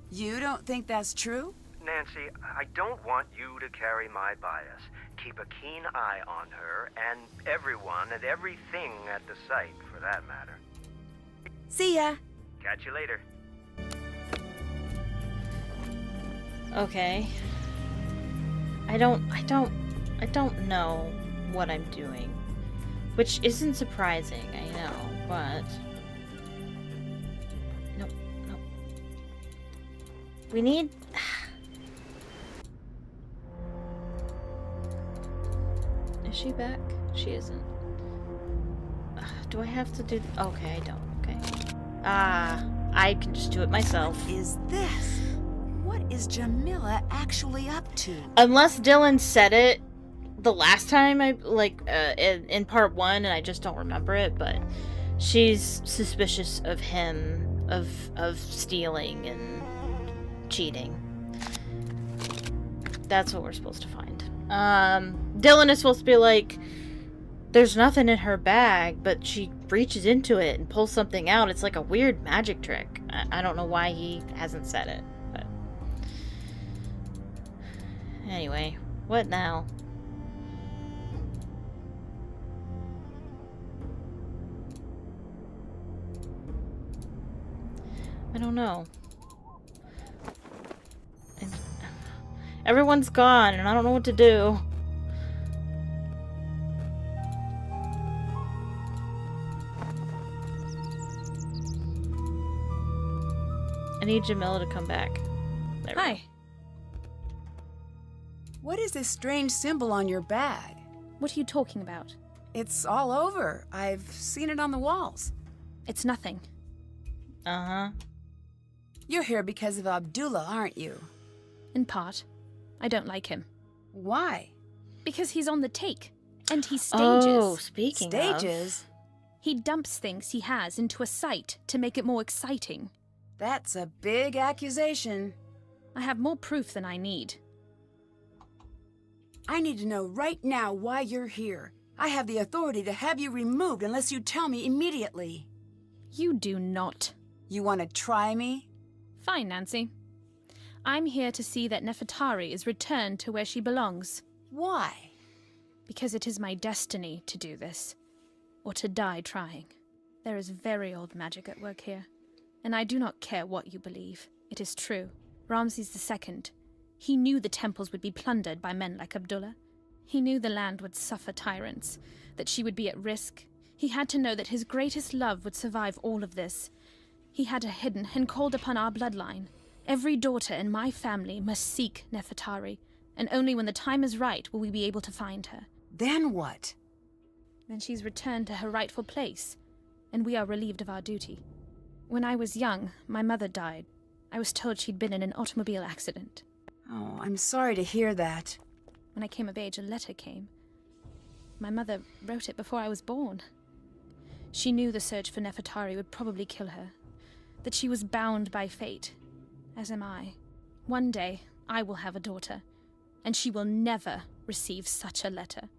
You don't think that's true? Nancy, I don't want you to carry my bias. Keep a keen eye on her, and everyone and everything at the site, for that matter. See ya. Catch you later. Okay. I don't know what I'm doing. Which isn't surprising, I know, but... Nope. We need... Is she back? She isn't. Do I have to do... Okay, I don't. Okay. Ah, I can just do it myself. What is this? What is Jamila actually up to? Unless Dylan said it the last time in part 1 and I just don't remember it, but she's suspicious of him of stealing and cheating. That's what we're supposed to find. Dylan is supposed to be like, there's nothing in her bag, but she reaches into it and pulls something out. It's like a weird magic trick. I don't know why he hasn't said it, but anyway, what now? I don't know. Everyone's gone, and I don't know what to do. I need Jamila to come back. There we Hi. go. What is this strange symbol on your bag? What are you talking about? It's all over. I've seen it on the walls. It's nothing. Uh-huh. You're here because of Abdullah, aren't you? In part. I don't like him. Why? Because he's on the take. And he stages. Oh, speaking Stages? He dumps things he has into a site to make it more exciting. That's a big accusation. I have more proof than I need. I need to know right now why you're here. I have the authority to have you removed unless you tell me immediately. You do not. You want to try me? Fine, Nancy. I'm here to see that Nefertari is returned to where she belongs. Why? Because it is my destiny to do this. Or to die trying. There is very old magic at work here. And I do not care what you believe. It is true. Ramses II. He knew the temples would be plundered by men like Abdullah. He knew the land would suffer tyrants, that she would be at risk. He had to know that his greatest love would survive all of this. He had her hidden and called upon our bloodline. Every daughter in my family must seek Nefertari, and only when the time is right will we be able to find her. Then what? Then she's returned to her rightful place, and we are relieved of our duty. When I was young, my mother died. I was told she'd been in an automobile accident. Oh, I'm sorry to hear that. When I came of age, a letter came. My mother wrote it before I was born. She knew the search for Nefertari would probably kill her, that she was bound by fate, as am I. One day, I will have a daughter, and she will never receive such a letter.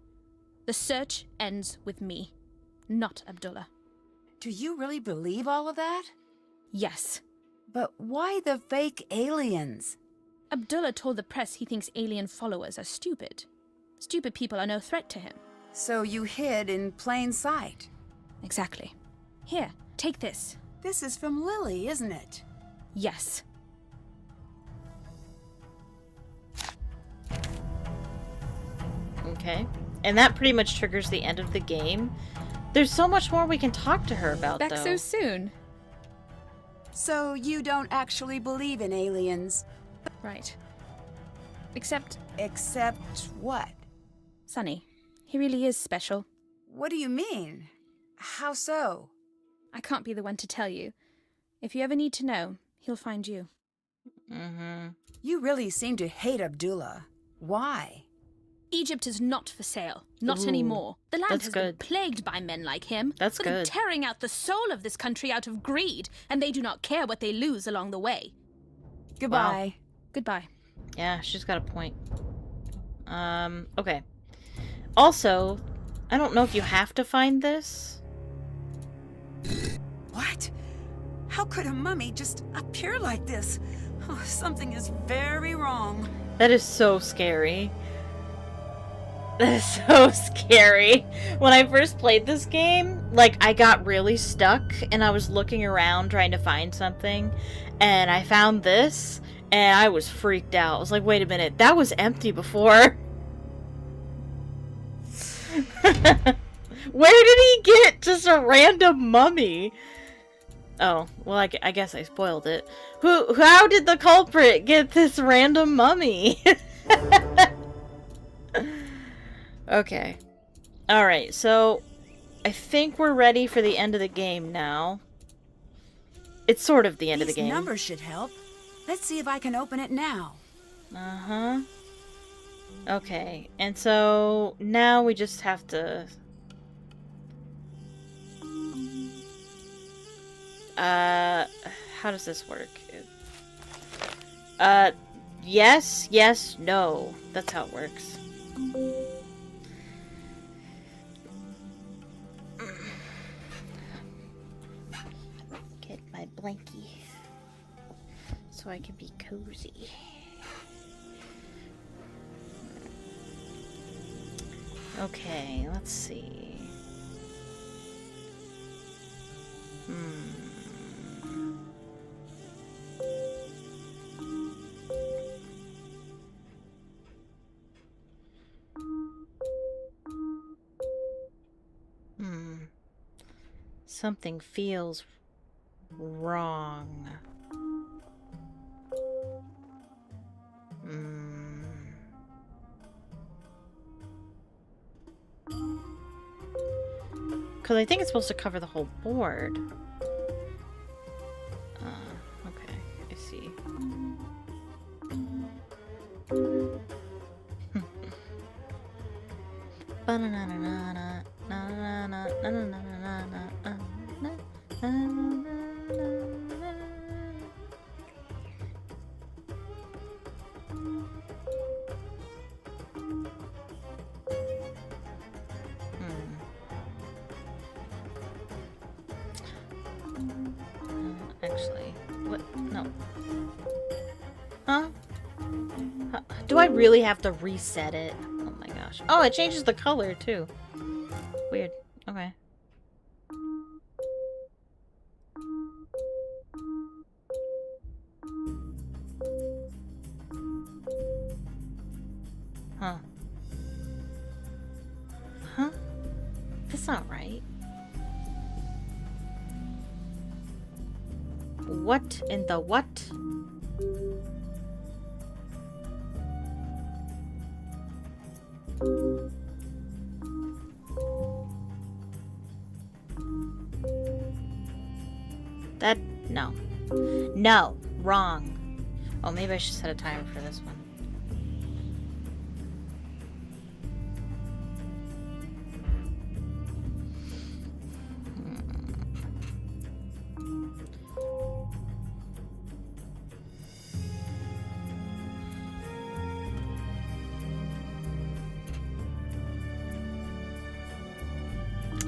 The search ends with me, not Abdullah. Do you really believe all of that? Yes. But why the fake aliens? Abdullah told the press he thinks alien followers are stupid. Stupid people are no threat to him. So you hid in plain sight? Exactly. Here, take this. This is from Lily, isn't it? Yes. Okay. And that pretty much triggers the end of the game. There's so much more we can talk to her about, Back though. so soon. So you don't actually believe in aliens? Right. Except Except what? Sonny. He really is special. What do you mean? How so? I can't be the one to tell you. If you ever need to know, he'll find you. Mm-hmm. You really seem to hate Abdullah. Why? Egypt is not for sale. Not Ooh, anymore. The land that's has good. been plagued by men like him. That's for them good. tearing out the soul of this country out of greed, and they do not care what they lose along the way. Goodbye. Goodbye. Yeah, she's got a point. Okay. Also, I don't know if you have to find this. What? How could a mummy just appear like this? Oh, something is very wrong. That is so scary. That is so scary. When I first played this game, like, I got really stuck, and I was looking around trying to find something, and I found this, and I was freaked out. I was like, wait a minute, that was empty before. Where did he get just a random mummy? Oh, well, I guess I spoiled it. How did the culprit get this random mummy? Okay. Alright, so I think we're ready for the end of the game now. it's sort of the end of the These game. numbers should help. Let's see if I can open it now. Uh-huh. Okay, and so now we just have to... how does this work? Yes, yes, no. That's how it works. Get my blankie so I can be cozy. Okay, let's see. Something feels wrong. Because I think it's supposed to cover the whole board. Okay, I see. Actually, what? No. Huh? Do I really have to reset it? Oh my gosh. Oh, it changes the color too. Weird. Okay. Huh. Huh? That's not right. What in the what? That, no. No, wrong. Oh, maybe I should set a timer for this one.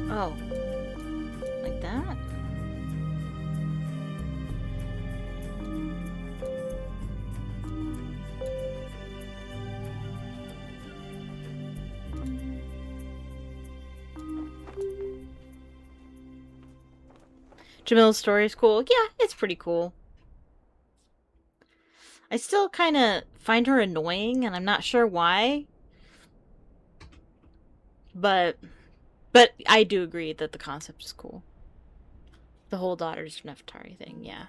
Oh. Like that? Jamila's story is cool. Yeah, it's pretty cool. I still kind of find her annoying, and I'm not sure why. But I do agree that the concept is cool. The whole Daughters of Nefertari thing, yeah.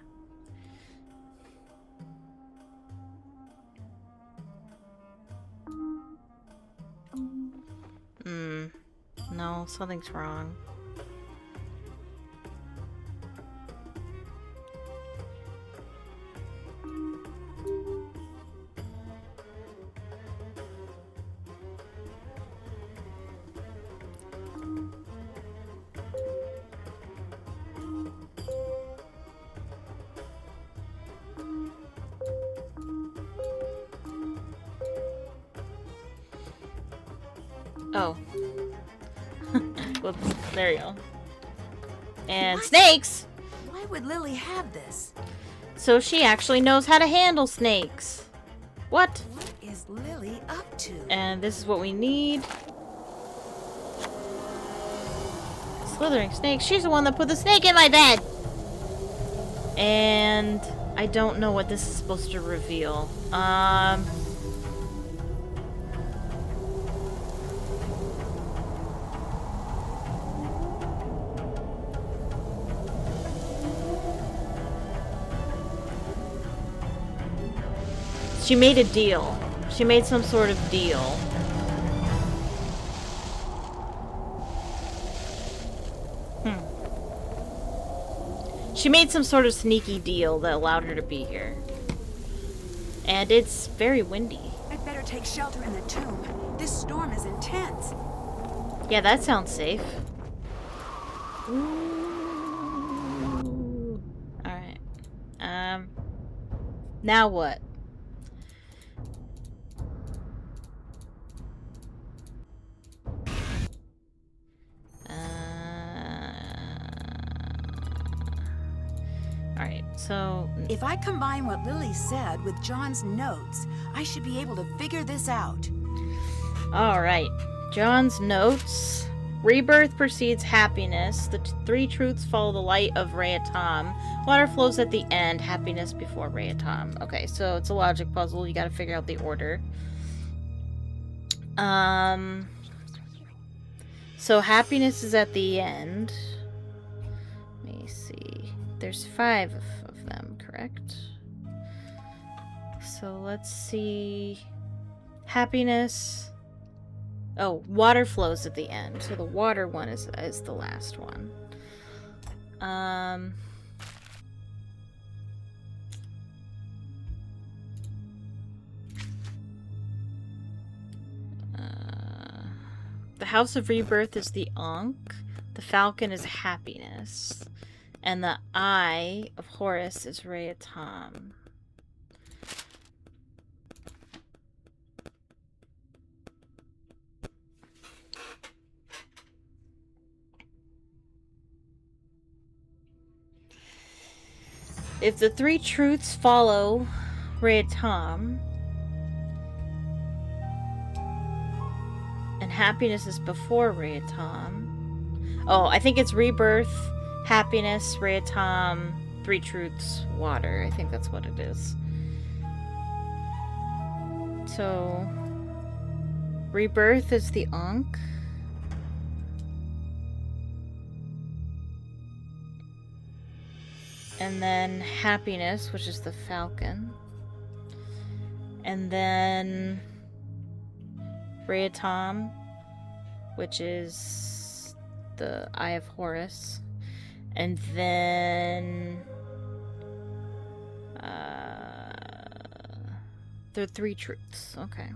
No, something's wrong. Oh. Whoops. There you go. And What? snakes! Why would Lily have this? So she actually knows how to handle snakes. What? What is Lily up to? And this is what we need. Slithering snake. She's the one that put the snake in my bed! And I don't know what this is supposed to reveal. She made a deal. She made some sort of deal. She made some sort of sneaky deal that allowed her to be here. And it's very windy. I'd better take shelter in the tomb. This storm is intense. Yeah, that sounds safe. Ooh. Alright. Now what? Alright, so... If I combine what Lily said with John's notes, I should be able to figure this out. Alright. John's notes. Rebirth precedes happiness. The three truths follow the light of Rhea-Tom. Water flows at the end. Happiness before Rhea-Tom. Okay, so it's a logic puzzle. You gotta figure out the order. So happiness is at the end. Let me see. There's 5 of them, correct? So let's see. Happiness. Oh, water flows at the end. So the water one is the last one. The House of Rebirth is the Ankh. The Falcon is happiness. And the Eye of Horus is Rhea-Tom. If the three truths follow Rhea-Tom, and happiness is before Rhea-Tom. Oh, I think it's rebirth, happiness, Rhea-Tom, three truths, water. I think that's what it is. So, rebirth is the Ankh. And then happiness, which is the Falcon. And then Rhea-Tom, which is the Eye of Horus. And then the three truths. Okay.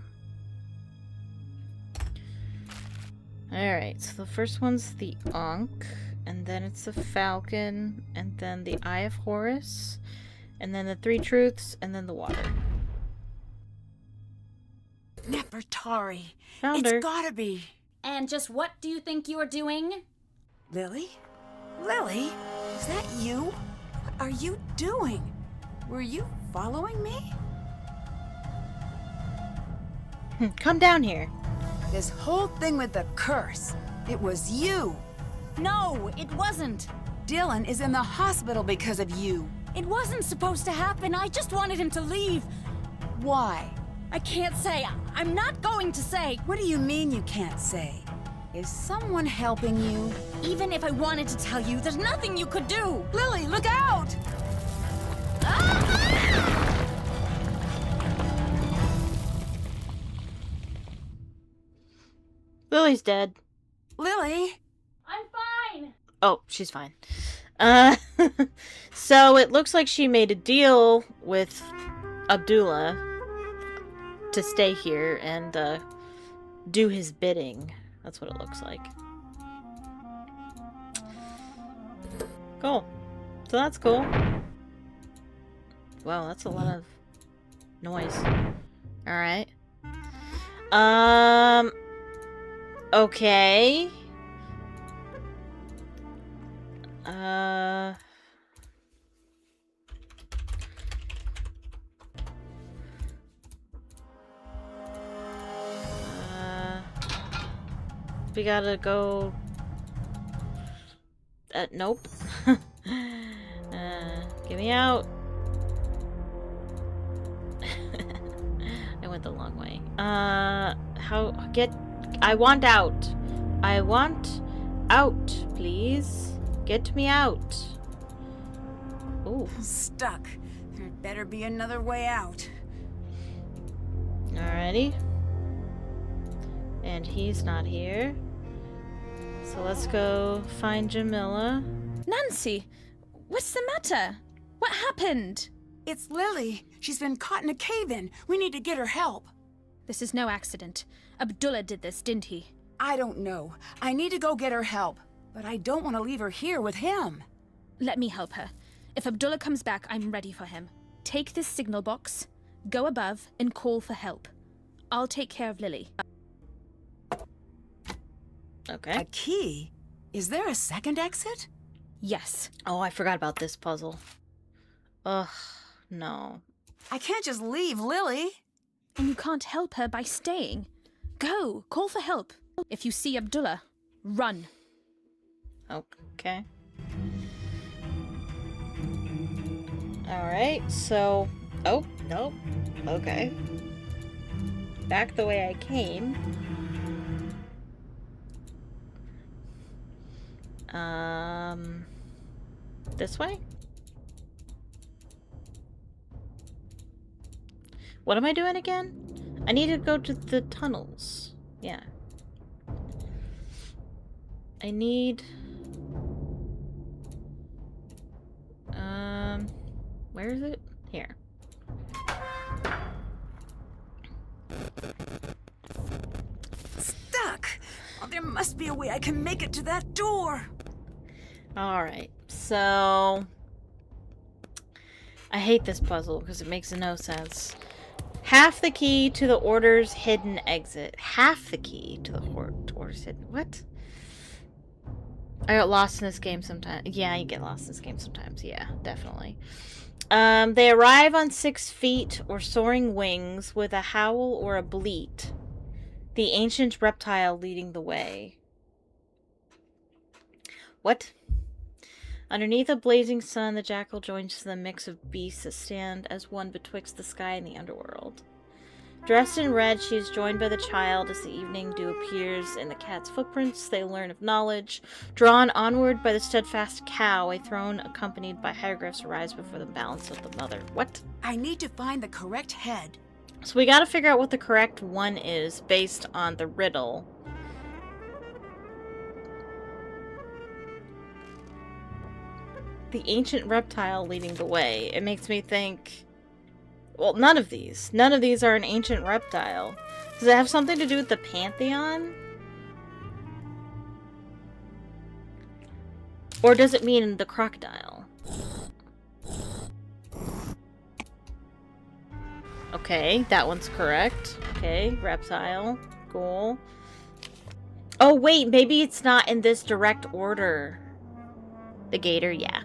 Alright, so the first one's the Ankh, and then it's the Falcon, and then the Eye of Horus, and then the three truths, and then the water. Nefertari. Found her. It's gotta be. And just what do you think you are doing? Lily? Lily? Is that you? What are you doing? Were you following me? Come down here. This whole thing with the curse. It was you. No, it wasn't. Dylan is in the hospital because of you. It wasn't supposed to happen. I just wanted him to leave. Why? I can't say. I'm not going to say. What do you mean you can't say? Is someone helping you? Even if I wanted to tell you, there's nothing you could do. Lily, look out! Lily's dead. Lily? I'm fine. Oh, she's fine. So it looks like she made a deal with Abdullah to stay here and do his bidding. That's what it looks like. Cool. So that's cool. Wow, that's a lot of noise. Alright. Okay. We gotta go... nope. Get me out. I went the long way. I want out. I want out, please. Get me out. Ooh. Stuck. There better be another way out. Alrighty. And he's not here. So let's go find Jamila. Nancy, What's the matter? What happened? It's Lily. She's been caught in a cave-in. We need to get her help. This is no accident. Abdullah did this, didn't he? I don't know. I need to go get her help. But I don't want to leave her here with him. Let me help her. If Abdullah comes back, I'm ready for him. Take this signal box, go above, and call for help. I'll take care of Lily. Okay. A key? Is there a second exit? Yes. Oh, I forgot about this puzzle. Ugh, no. I can't just leave Lily. And you can't help her by staying. Go, call for help. If you see Abdullah, run. Okay. Alright, so... Oh, nope. Okay. Back the way I came. This way? What am I doing again? I need to go to the tunnels. Yeah. I need... Where is it? Here. Stuck! Oh, there must be a way I can make it to that door. Alright, so... I hate this puzzle because it makes no sense. Half the key to the Order's hidden exit. Half the key to the Order's hidden... What? I got lost in this game sometimes. Yeah, you get lost in this game sometimes. Yeah, definitely. They arrive on 6 feet or soaring wings with a howl or a bleat. The ancient reptile leading the way. What? Underneath a blazing sun, the jackal joins the mix of beasts that stand as one betwixt the sky and the underworld. Dressed in red, she is joined by the child as the evening dew appears in the cat's footprints. They learn of knowledge. Drawn onward by the steadfast cow, a throne accompanied by hieroglyphs arrives before the balance of the mother. What? I need to find the correct head. So we gotta figure out what the correct one is based on the riddle. The ancient reptile leading the way. It makes me think... Well, none of these. None of these are an ancient reptile. Does it have something to do with the Pantheon? Or does it mean the crocodile? Okay, that one's correct. Okay, reptile. Cool. Oh, wait, maybe it's not in this direct order. The gator, yeah.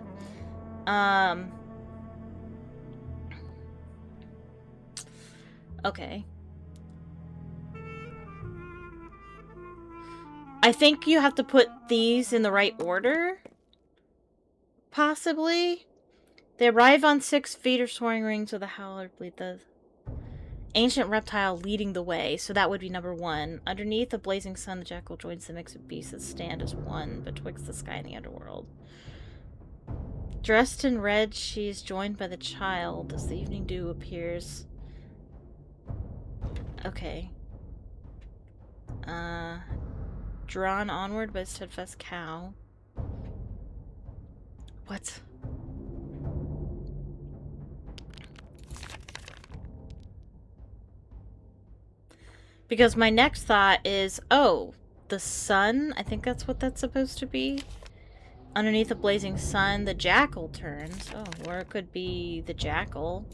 Okay. I think you have to put these in the right order. Possibly. They arrive on 6 feet or soaring rings with a howler bleed the ancient reptile leading the way. So that would be number 1. Underneath the blazing sun, the jackal joins the mix of beasts that stand as one betwixt the sky and the underworld. Dressed in red, she is joined by the child as the evening dew appears. Okay. Drawn onward by the steadfast cow. What? Because my next thought is, oh, the sun? I think that's what that's supposed to be. Underneath the blazing sun, the jackal turns. Oh, or it could be the jackal.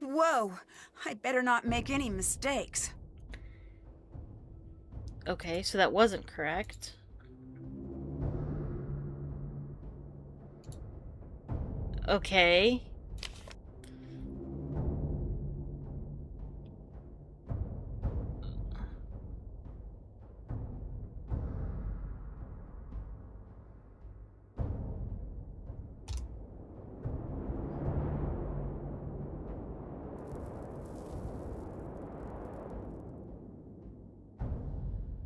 Whoa! I better not make any mistakes. Okay, so that wasn't correct. Okay.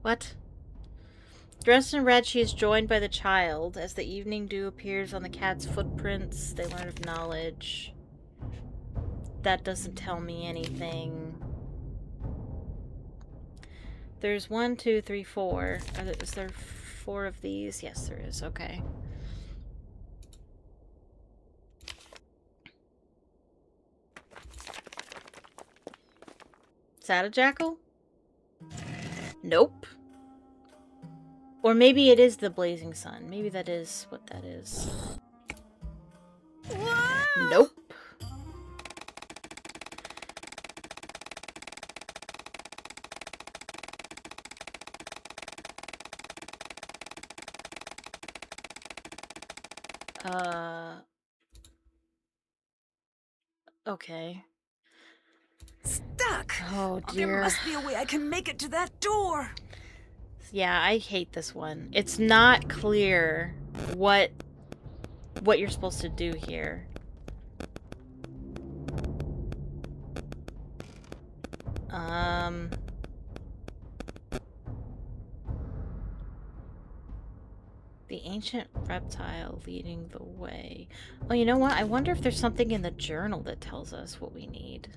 What? Dressed in red, she is joined by the child. As the evening dew appears on the cat's footprints, they learn of knowledge. That doesn't tell me anything. There's 1, 2, 3, 4. Is there 4 of these? Yes, there is. Okay. Is that a jackal? Nope. Or maybe it is the blazing sun. Maybe that is what that is. Whoa! Nope. Okay. Stuck! Oh There dear. must be a way I can make it to that door! Yeah, I hate this one. It's not clear what you're supposed to do here. The ancient reptile leading the way. Oh, you know what? I wonder if there's something in the journal that tells us what we need.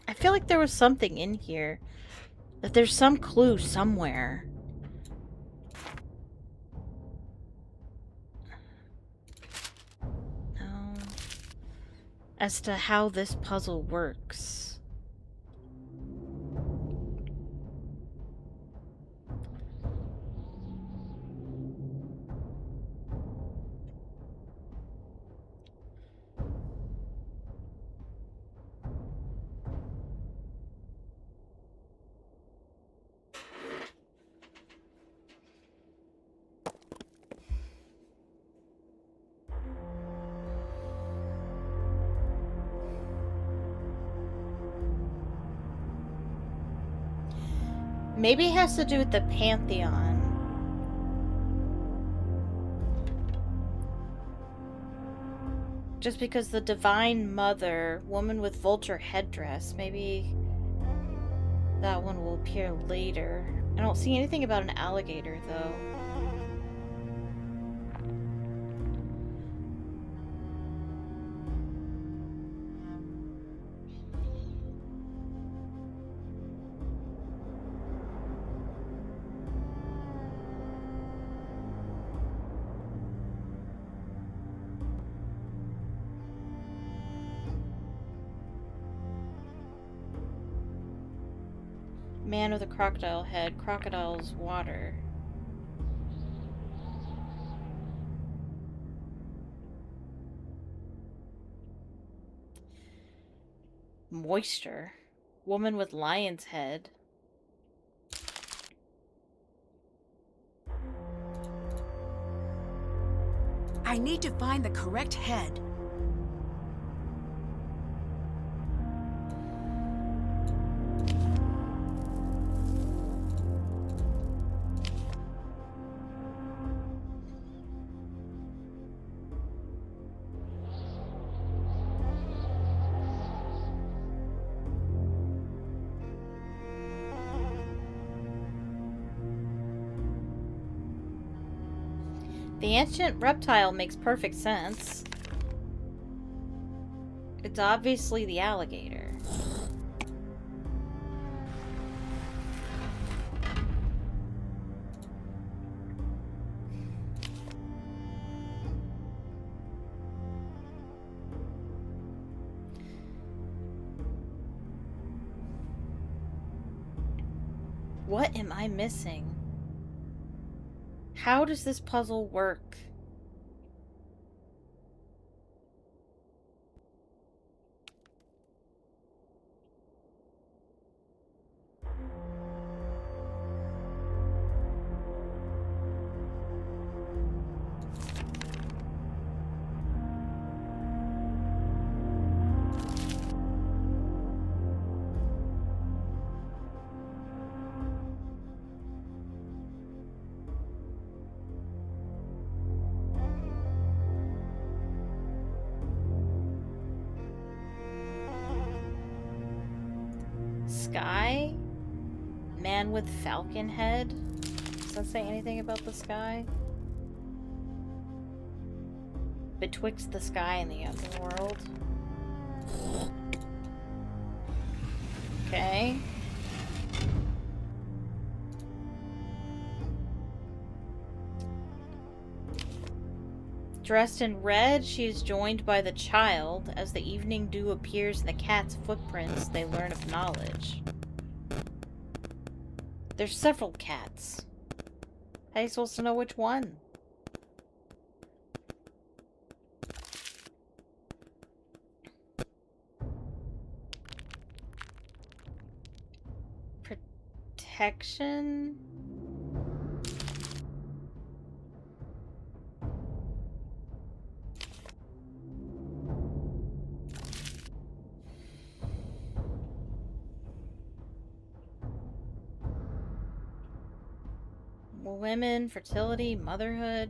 I feel like there was something in here. That there's some clue somewhere. No. As to how this puzzle works. Maybe it has to do with the Pantheon. Just because the Divine Mother, woman with vulture headdress, maybe that one will appear later. I don't see anything about an alligator, though. Man with a crocodile head, crocodile's water. Moisture. Woman with lion's head. I need to find the correct head. The ancient reptile makes perfect sense. It's obviously the alligator. What am I missing? How does this puzzle work? Sky? Man with falcon head? Does that say anything about the sky? Betwixt the sky and the underworld. Okay. Dressed in red, she is joined by the child. As the evening dew appears in the cat's footprints, they learn of knowledge. There's several cats. How are you supposed to know which one? Protection? Women, fertility, motherhood.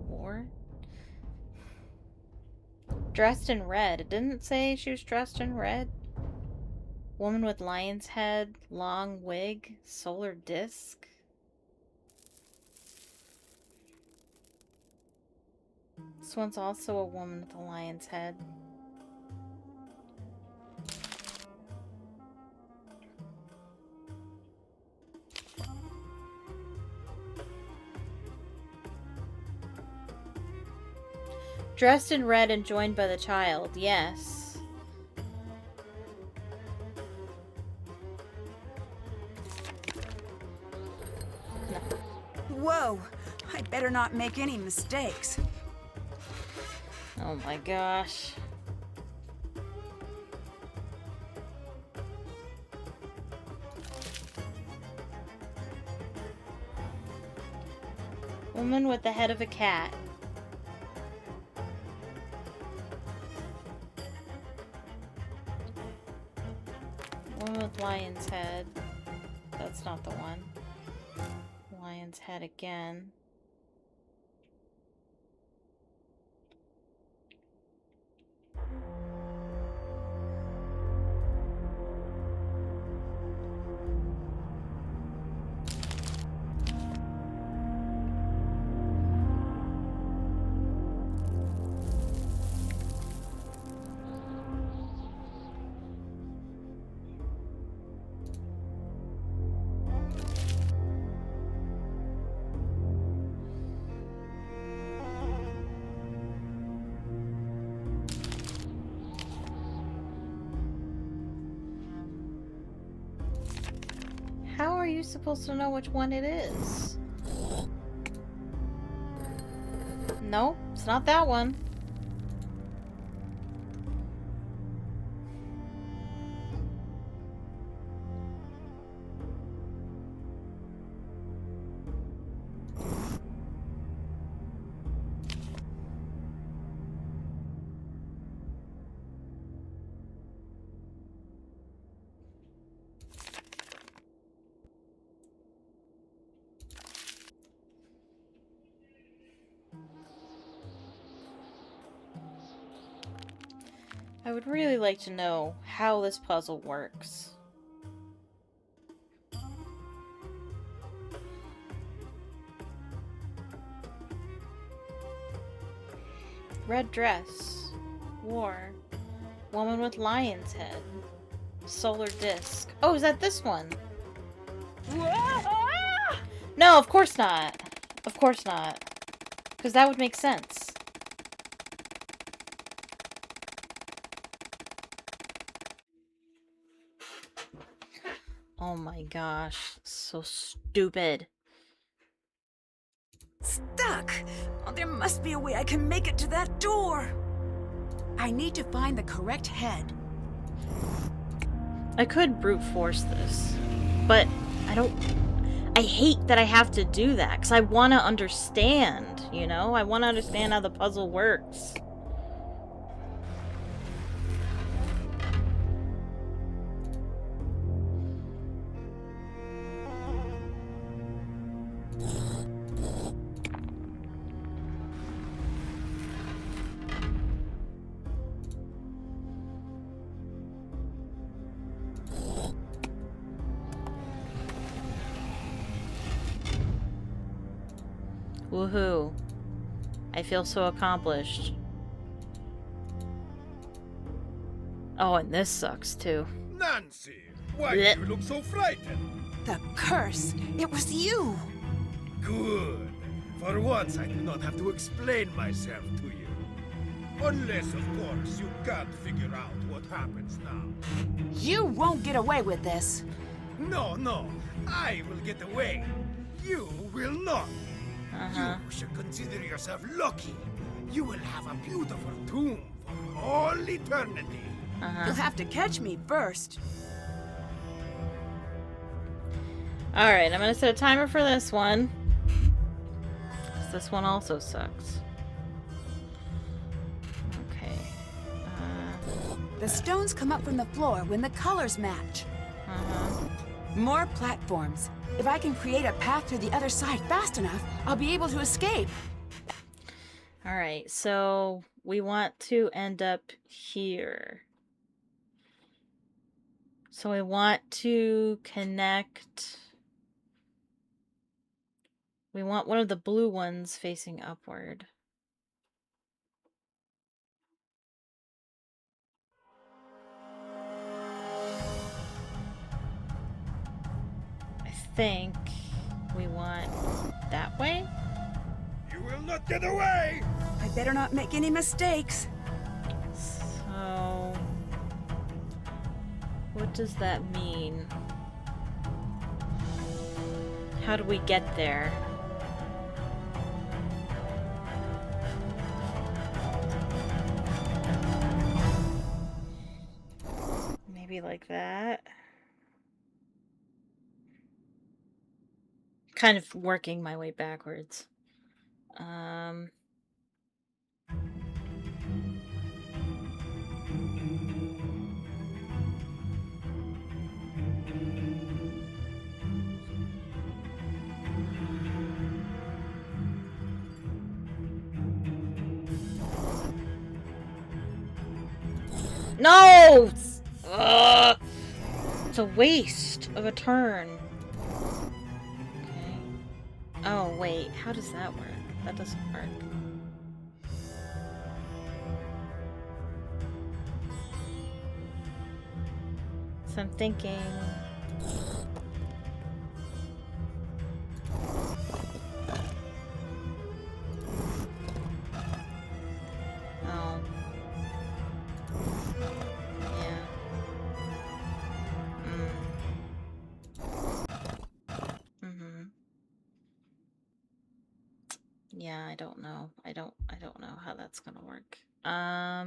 War. Dressed in red. It didn't say she was dressed in red. Woman with lion's head, long wig, solar disc. This one's also a woman with a lion's head. Dressed in red and joined by the child, yes. Whoa! I'd better not make any mistakes. Oh my gosh. Woman with the head of a cat. Woman with lion's head. That's not the one. Lion's head again. How are you supposed to know which one it is? Nope, it's not that one. I would really like to know how this puzzle works. Red dress. War. Woman with lion's head. Solar disc. Oh, is that this one? No, of course not. Of course not. Because that would make sense. Oh my gosh. So stupid. Stuck! Oh, there must be a way I can make it to that door. I need to find the correct head. I could brute force this, but I hate that I have to do that, because I want to understand, you know? I want to understand how the puzzle works. Woohoo. I feel so accomplished. Oh, and this sucks too. Nancy, why do you look so frightened? The curse! It was you! Good. For once, I do not have to explain myself to you. Unless, of course, you can't figure out what happens now. You won't get away with this. No, no. I will get away. You will not. You should consider yourself lucky. You will have a beautiful tomb for all eternity. You'll have to catch me first. Alright, I'm gonna set a timer for this one. 'Cause this one also sucks. Okay. The stones come up from the floor when the colors match. More platforms. If I can create a path to the other side fast enough, I'll be able to escape. Alright, so we want to end up here. So I want to connect... We want one of the blue ones facing upward. I think we want that way? You will not get away! I better not make any mistakes. So... what does that mean? How do we get there? Maybe like that. Kind of working my way backwards. No! Ugh! It's a waste of a turn. Okay. Oh, wait. How does that work? That doesn't work. So I'm thinking... Oh. Yeah. Yeah, I don't know. I don't know how that's gonna work. Yeah.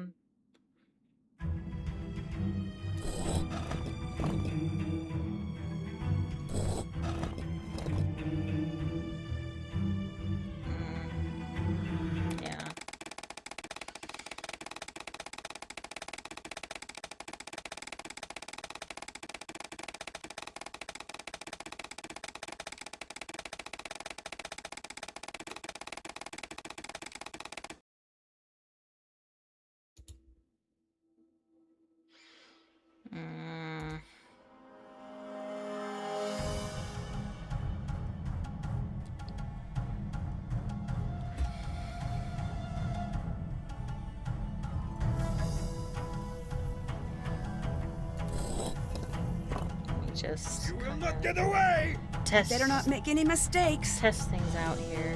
just You will not get away! test Better not make any mistakes. test things out here.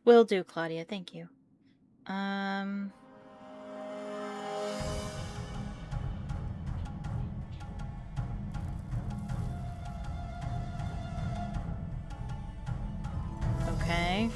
Will do, Claudia. Thank you. Okay.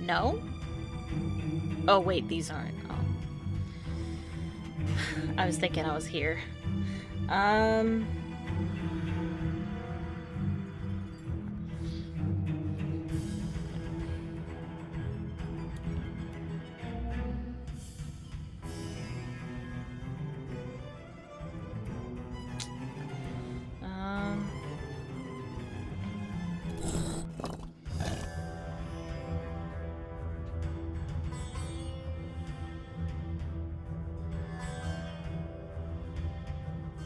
No? Oh, wait, these aren't. Oh. I was thinking I was here.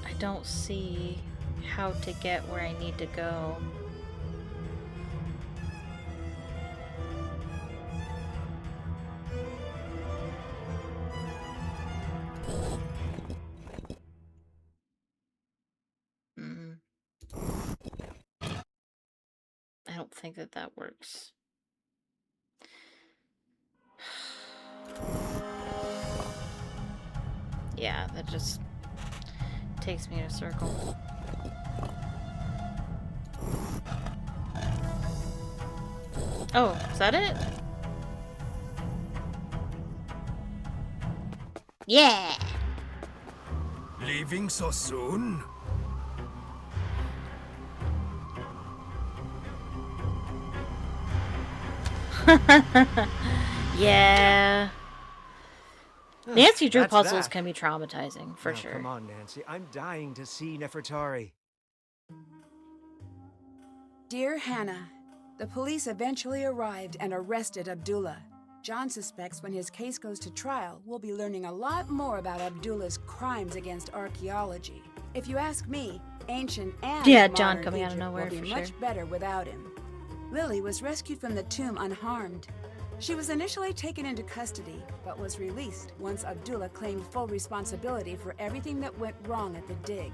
I don't see how to get where I need to go. I don't think that that works. Yeah, that just takes me in a circle. Oh, is that it? Yeah! Leaving so soon? Yeah. Nancy Drew That's puzzles that. can be traumatizing, for Now, sure. Come on, Nancy. I'm dying to see Nefertari. Dear Hannah, the police eventually arrived and arrested Abdullah. John suspects when his case goes to trial, we'll be learning a lot more about Abdullah's crimes against archaeology. If you ask me, ancient and John modern coming out of Egypt nowhere, will be for much sure. better without him. Lily was rescued from the tomb unharmed. She was initially taken into custody, but was released once Abdullah claimed full responsibility for everything that went wrong at the dig.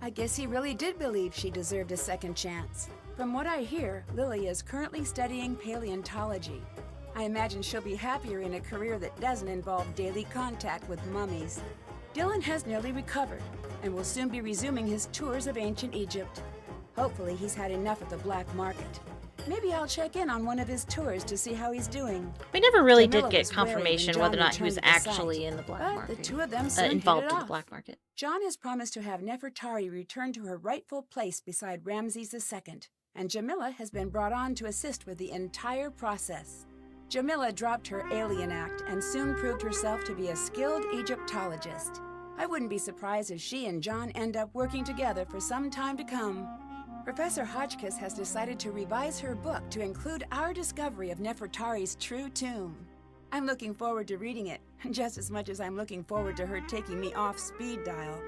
I guess he really did believe she deserved a second chance. From what I hear, Lily is currently studying paleontology. I imagine she'll be happier in a career that doesn't involve daily contact with mummies. Dylan has nearly recovered and will soon be resuming his tours of ancient Egypt. Hopefully he's had enough of the black market. Maybe I'll check in on one of his tours to see how he's doing. We never really did Jamila get was wary when confirmation John whether or not he was returned to the actually site, in the black but market. the two of them soon hit involved it in the off. black market. John has promised to have Nefertari return to her rightful place beside Ramses II, and Jamila has been brought on to assist with the entire process. Jamila dropped her alien act and soon proved herself to be a skilled Egyptologist. I wouldn't be surprised if she and John end up working together for some time to come. Professor Hotchkiss has decided to revise her book to include our discovery of Nefertari's true tomb. I'm looking forward to reading it, just as much as I'm looking forward to her taking me off speed dial.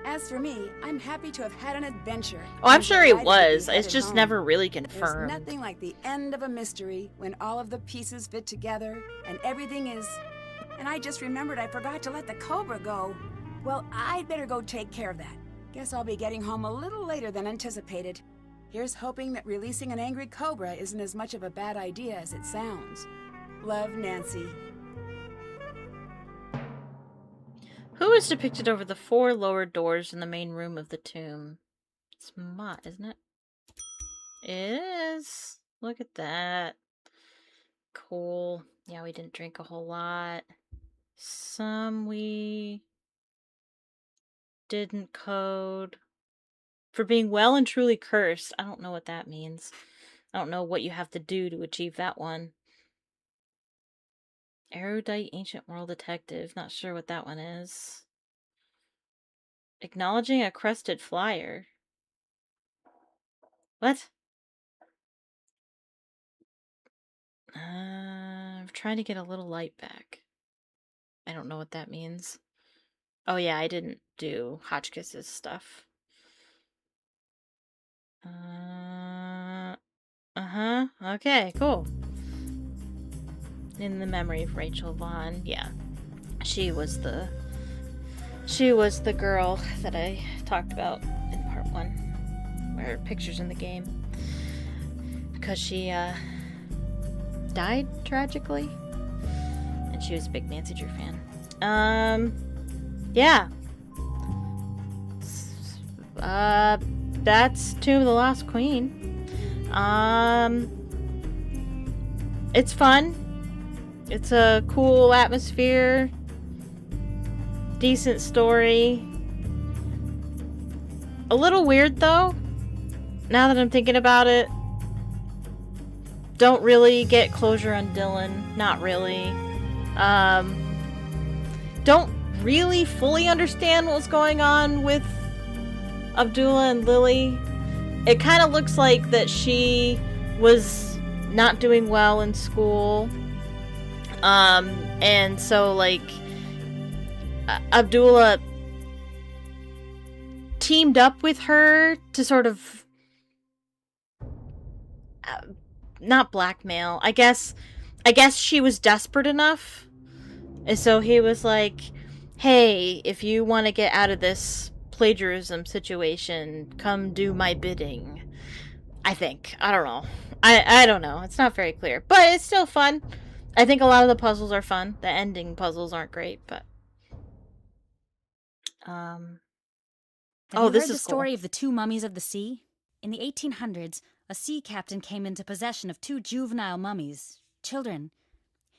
As for me, I'm happy to have had an adventure. Oh, I'm and sure it delighted to be was. It's headed just home. never really There's confirmed. nothing like the end of a mystery when all of the pieces fit together and everything is... And I just remembered I forgot to let the Cobra go. Well, I'd better go take care of that. Guess I'll be getting home a little later than anticipated. Here's hoping that releasing an angry Cobra isn't as much of a bad idea as it sounds. Love, Nancy. Who is depicted over the 4 lower doors in the main room of the tomb? It's Mott, isn't it? It is. Look at that. Cool. Yeah, we didn't drink a whole lot. Some we didn't code. For being well and truly cursed. I don't know what that means. I don't know what you have to do to achieve that one. Erudite Ancient World Detective. Not sure what that one is. Acknowledging a crested flyer. What? I'm trying to get a little light back. I don't know what that means. Oh yeah, I didn't do Hotchkiss's stuff. Okay, cool. In the memory of Rachel Vaughn, yeah. She was the girl that I talked about in part 1. Where pictures in the game. Because she died tragically. And she was a big Nancy Drew fan. Yeah. That's Tomb of the Lost Queen. It's fun. It's a cool atmosphere. Decent story. A little weird though. Now that I'm thinking about it. Don't really get closure on Dylan. Not really. Don't really fully understand what's going on with Abdullah and Lily. It kind of looks like that she was not doing well in school. And so, like, Abdullah teamed up with her to sort of not blackmail. I guess she was desperate enough. And so he was like, hey, if you want to get out of this plagiarism situation, come do my bidding. I think. I don't know. I don't know. It's not very clear. But it's still fun. I think a lot of the puzzles are fun. The ending puzzles aren't great, but... Have oh, you this heard is the story cool. of the 2 mummies of the sea? In the 1800s, a sea captain came into possession of 2 juvenile mummies, children.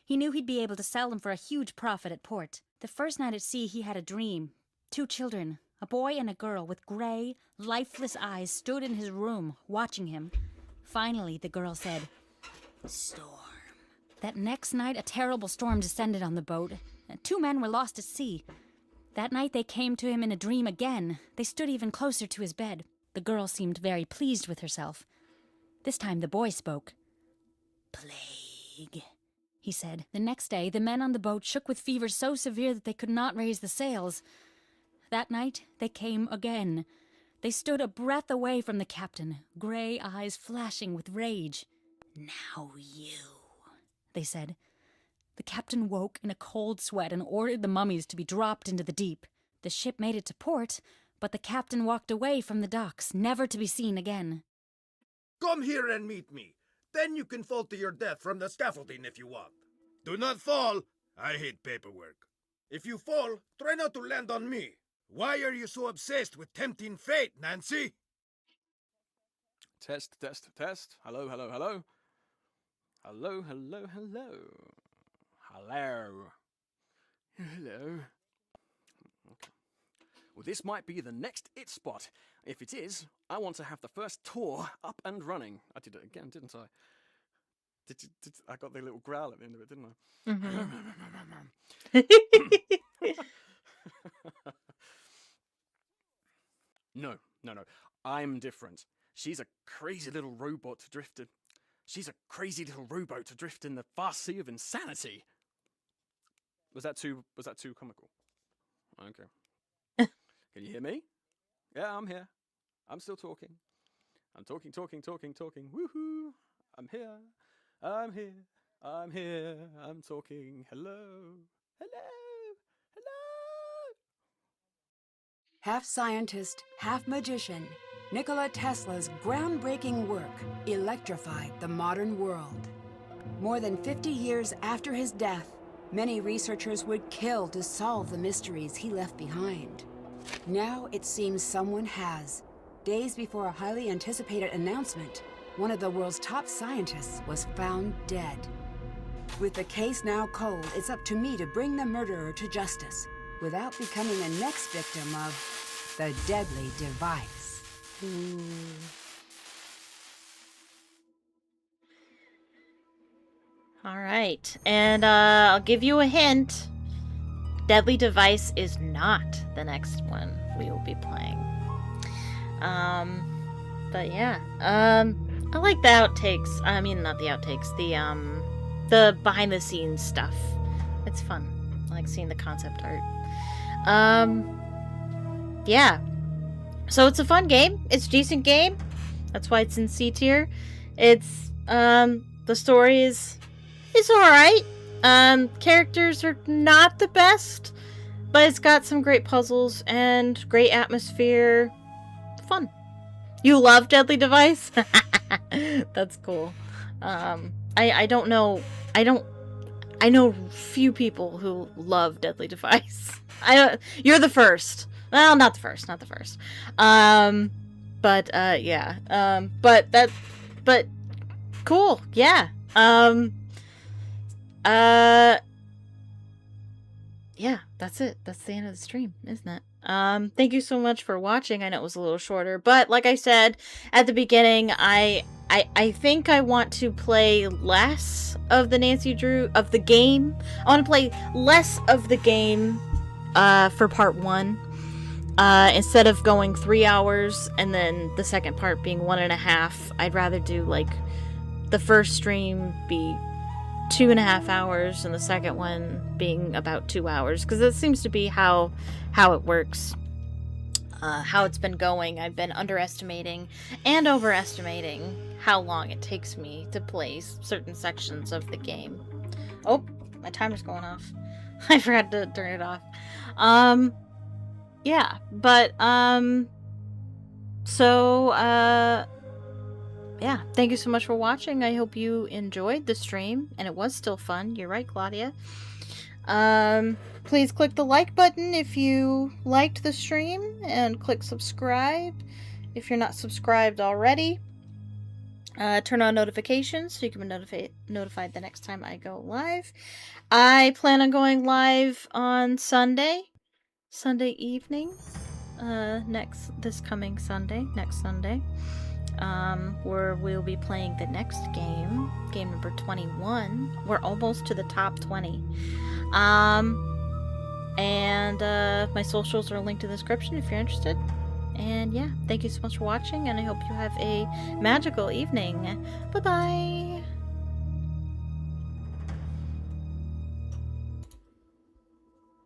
He knew he'd be able to sell them for a huge profit at port. The first night at sea, he had a dream. 2 children, a boy and a girl with gray, lifeless eyes, stood in his room, watching him. Finally, the girl said, "Storm." That next night, a terrible storm descended on the boat. 2 men were lost at sea. That night, they came to him in a dream again. They stood even closer to his bed. The girl seemed very pleased with herself. This time, the boy spoke. "Plague," he said. The next day, the men on the boat shook with fever so severe that they could not raise the sails. That night, they came again. They stood a breath away from the captain, gray eyes flashing with rage. "Now you," they said. The captain woke in a cold sweat and ordered the mummies to be dropped into the deep. The ship made it to port, but the captain walked away from the docks, never to be seen again. Come here and meet me. Then you can fall to your death from the scaffolding if you want. Do not fall. I hate paperwork. If you fall, try not to land on me. Why are you so obsessed with tempting fate, Nancy? Test, test, test. Hello, hello, hello. Hello, hello, hello. Hello. Hello. Okay. Well, this might be the next IT spot. If it is, I want to have the first tour up and running. I did it again, didn't I? I got the little growl at the end of it, didn't I? No. I'm different. She's a crazy little robot drifted. She's a crazy little rowboat adrift in the vast sea of insanity. Was that too comical? Okay. Can you hear me? Yeah, I'm here. I'm still talking. I'm talking. Woohoo! I'm here. I'm talking. Hello. Half scientist, half magician, Nikola Tesla's groundbreaking work electrified the modern world. More than 50 years after his death, many researchers would kill to solve the mysteries he left behind. Now it seems someone has. Days before a highly anticipated announcement, one of the world's top scientists was found dead. With the case now cold, it's up to me to bring the murderer to justice without becoming the next victim of the deadly device. Ooh. Alright, and I'll give you a hint. Deadly Device is not the next one we will be playing. But yeah. I like the outtakes. I mean, not the outtakes. The behind the scenes stuff. It's fun. I like seeing the concept art. Yeah. So it's a fun game. It's a decent game. That's why it's in C tier. It's, the story is alright. Characters are not the best, but it's got some great puzzles and great atmosphere. Fun. You love Deadly Device? That's cool. I don't know. I know few people who love Deadly Device. You're the first. Well, not the first. Yeah. But cool. Yeah. Yeah, that's it. That's the end of the stream, isn't it? Thank you so much for watching. I know it was a little shorter, but like I said at the beginning, I think I want to play less of the Nancy Drew of the game. I want to play less of the game for part 1. Instead of going 3 hours and then the second part being 1.5, I'd rather do like the first stream be 2.5 hours and the second one being about 2 hours, because that seems to be how it works. How it's been going. I've been underestimating and overestimating how long it takes me to play certain sections of the game. Oh, my timer's going off. I forgot to turn it off. Yeah, but yeah, thank you so much for watching. I hope you enjoyed the stream, and it was still fun. You're right, Claudia. Please click the like button if you liked the stream, and click subscribe if you're not subscribed already. Turn on notifications so you can be notified the next time I go live. I plan on going live on Sunday evening, next Sunday. Where we'll be playing the next game number 21. We're almost to the top 20. And my socials are linked in the description if you're interested. And yeah, thank you so much for watching, and I hope you have a magical evening. Bye-bye!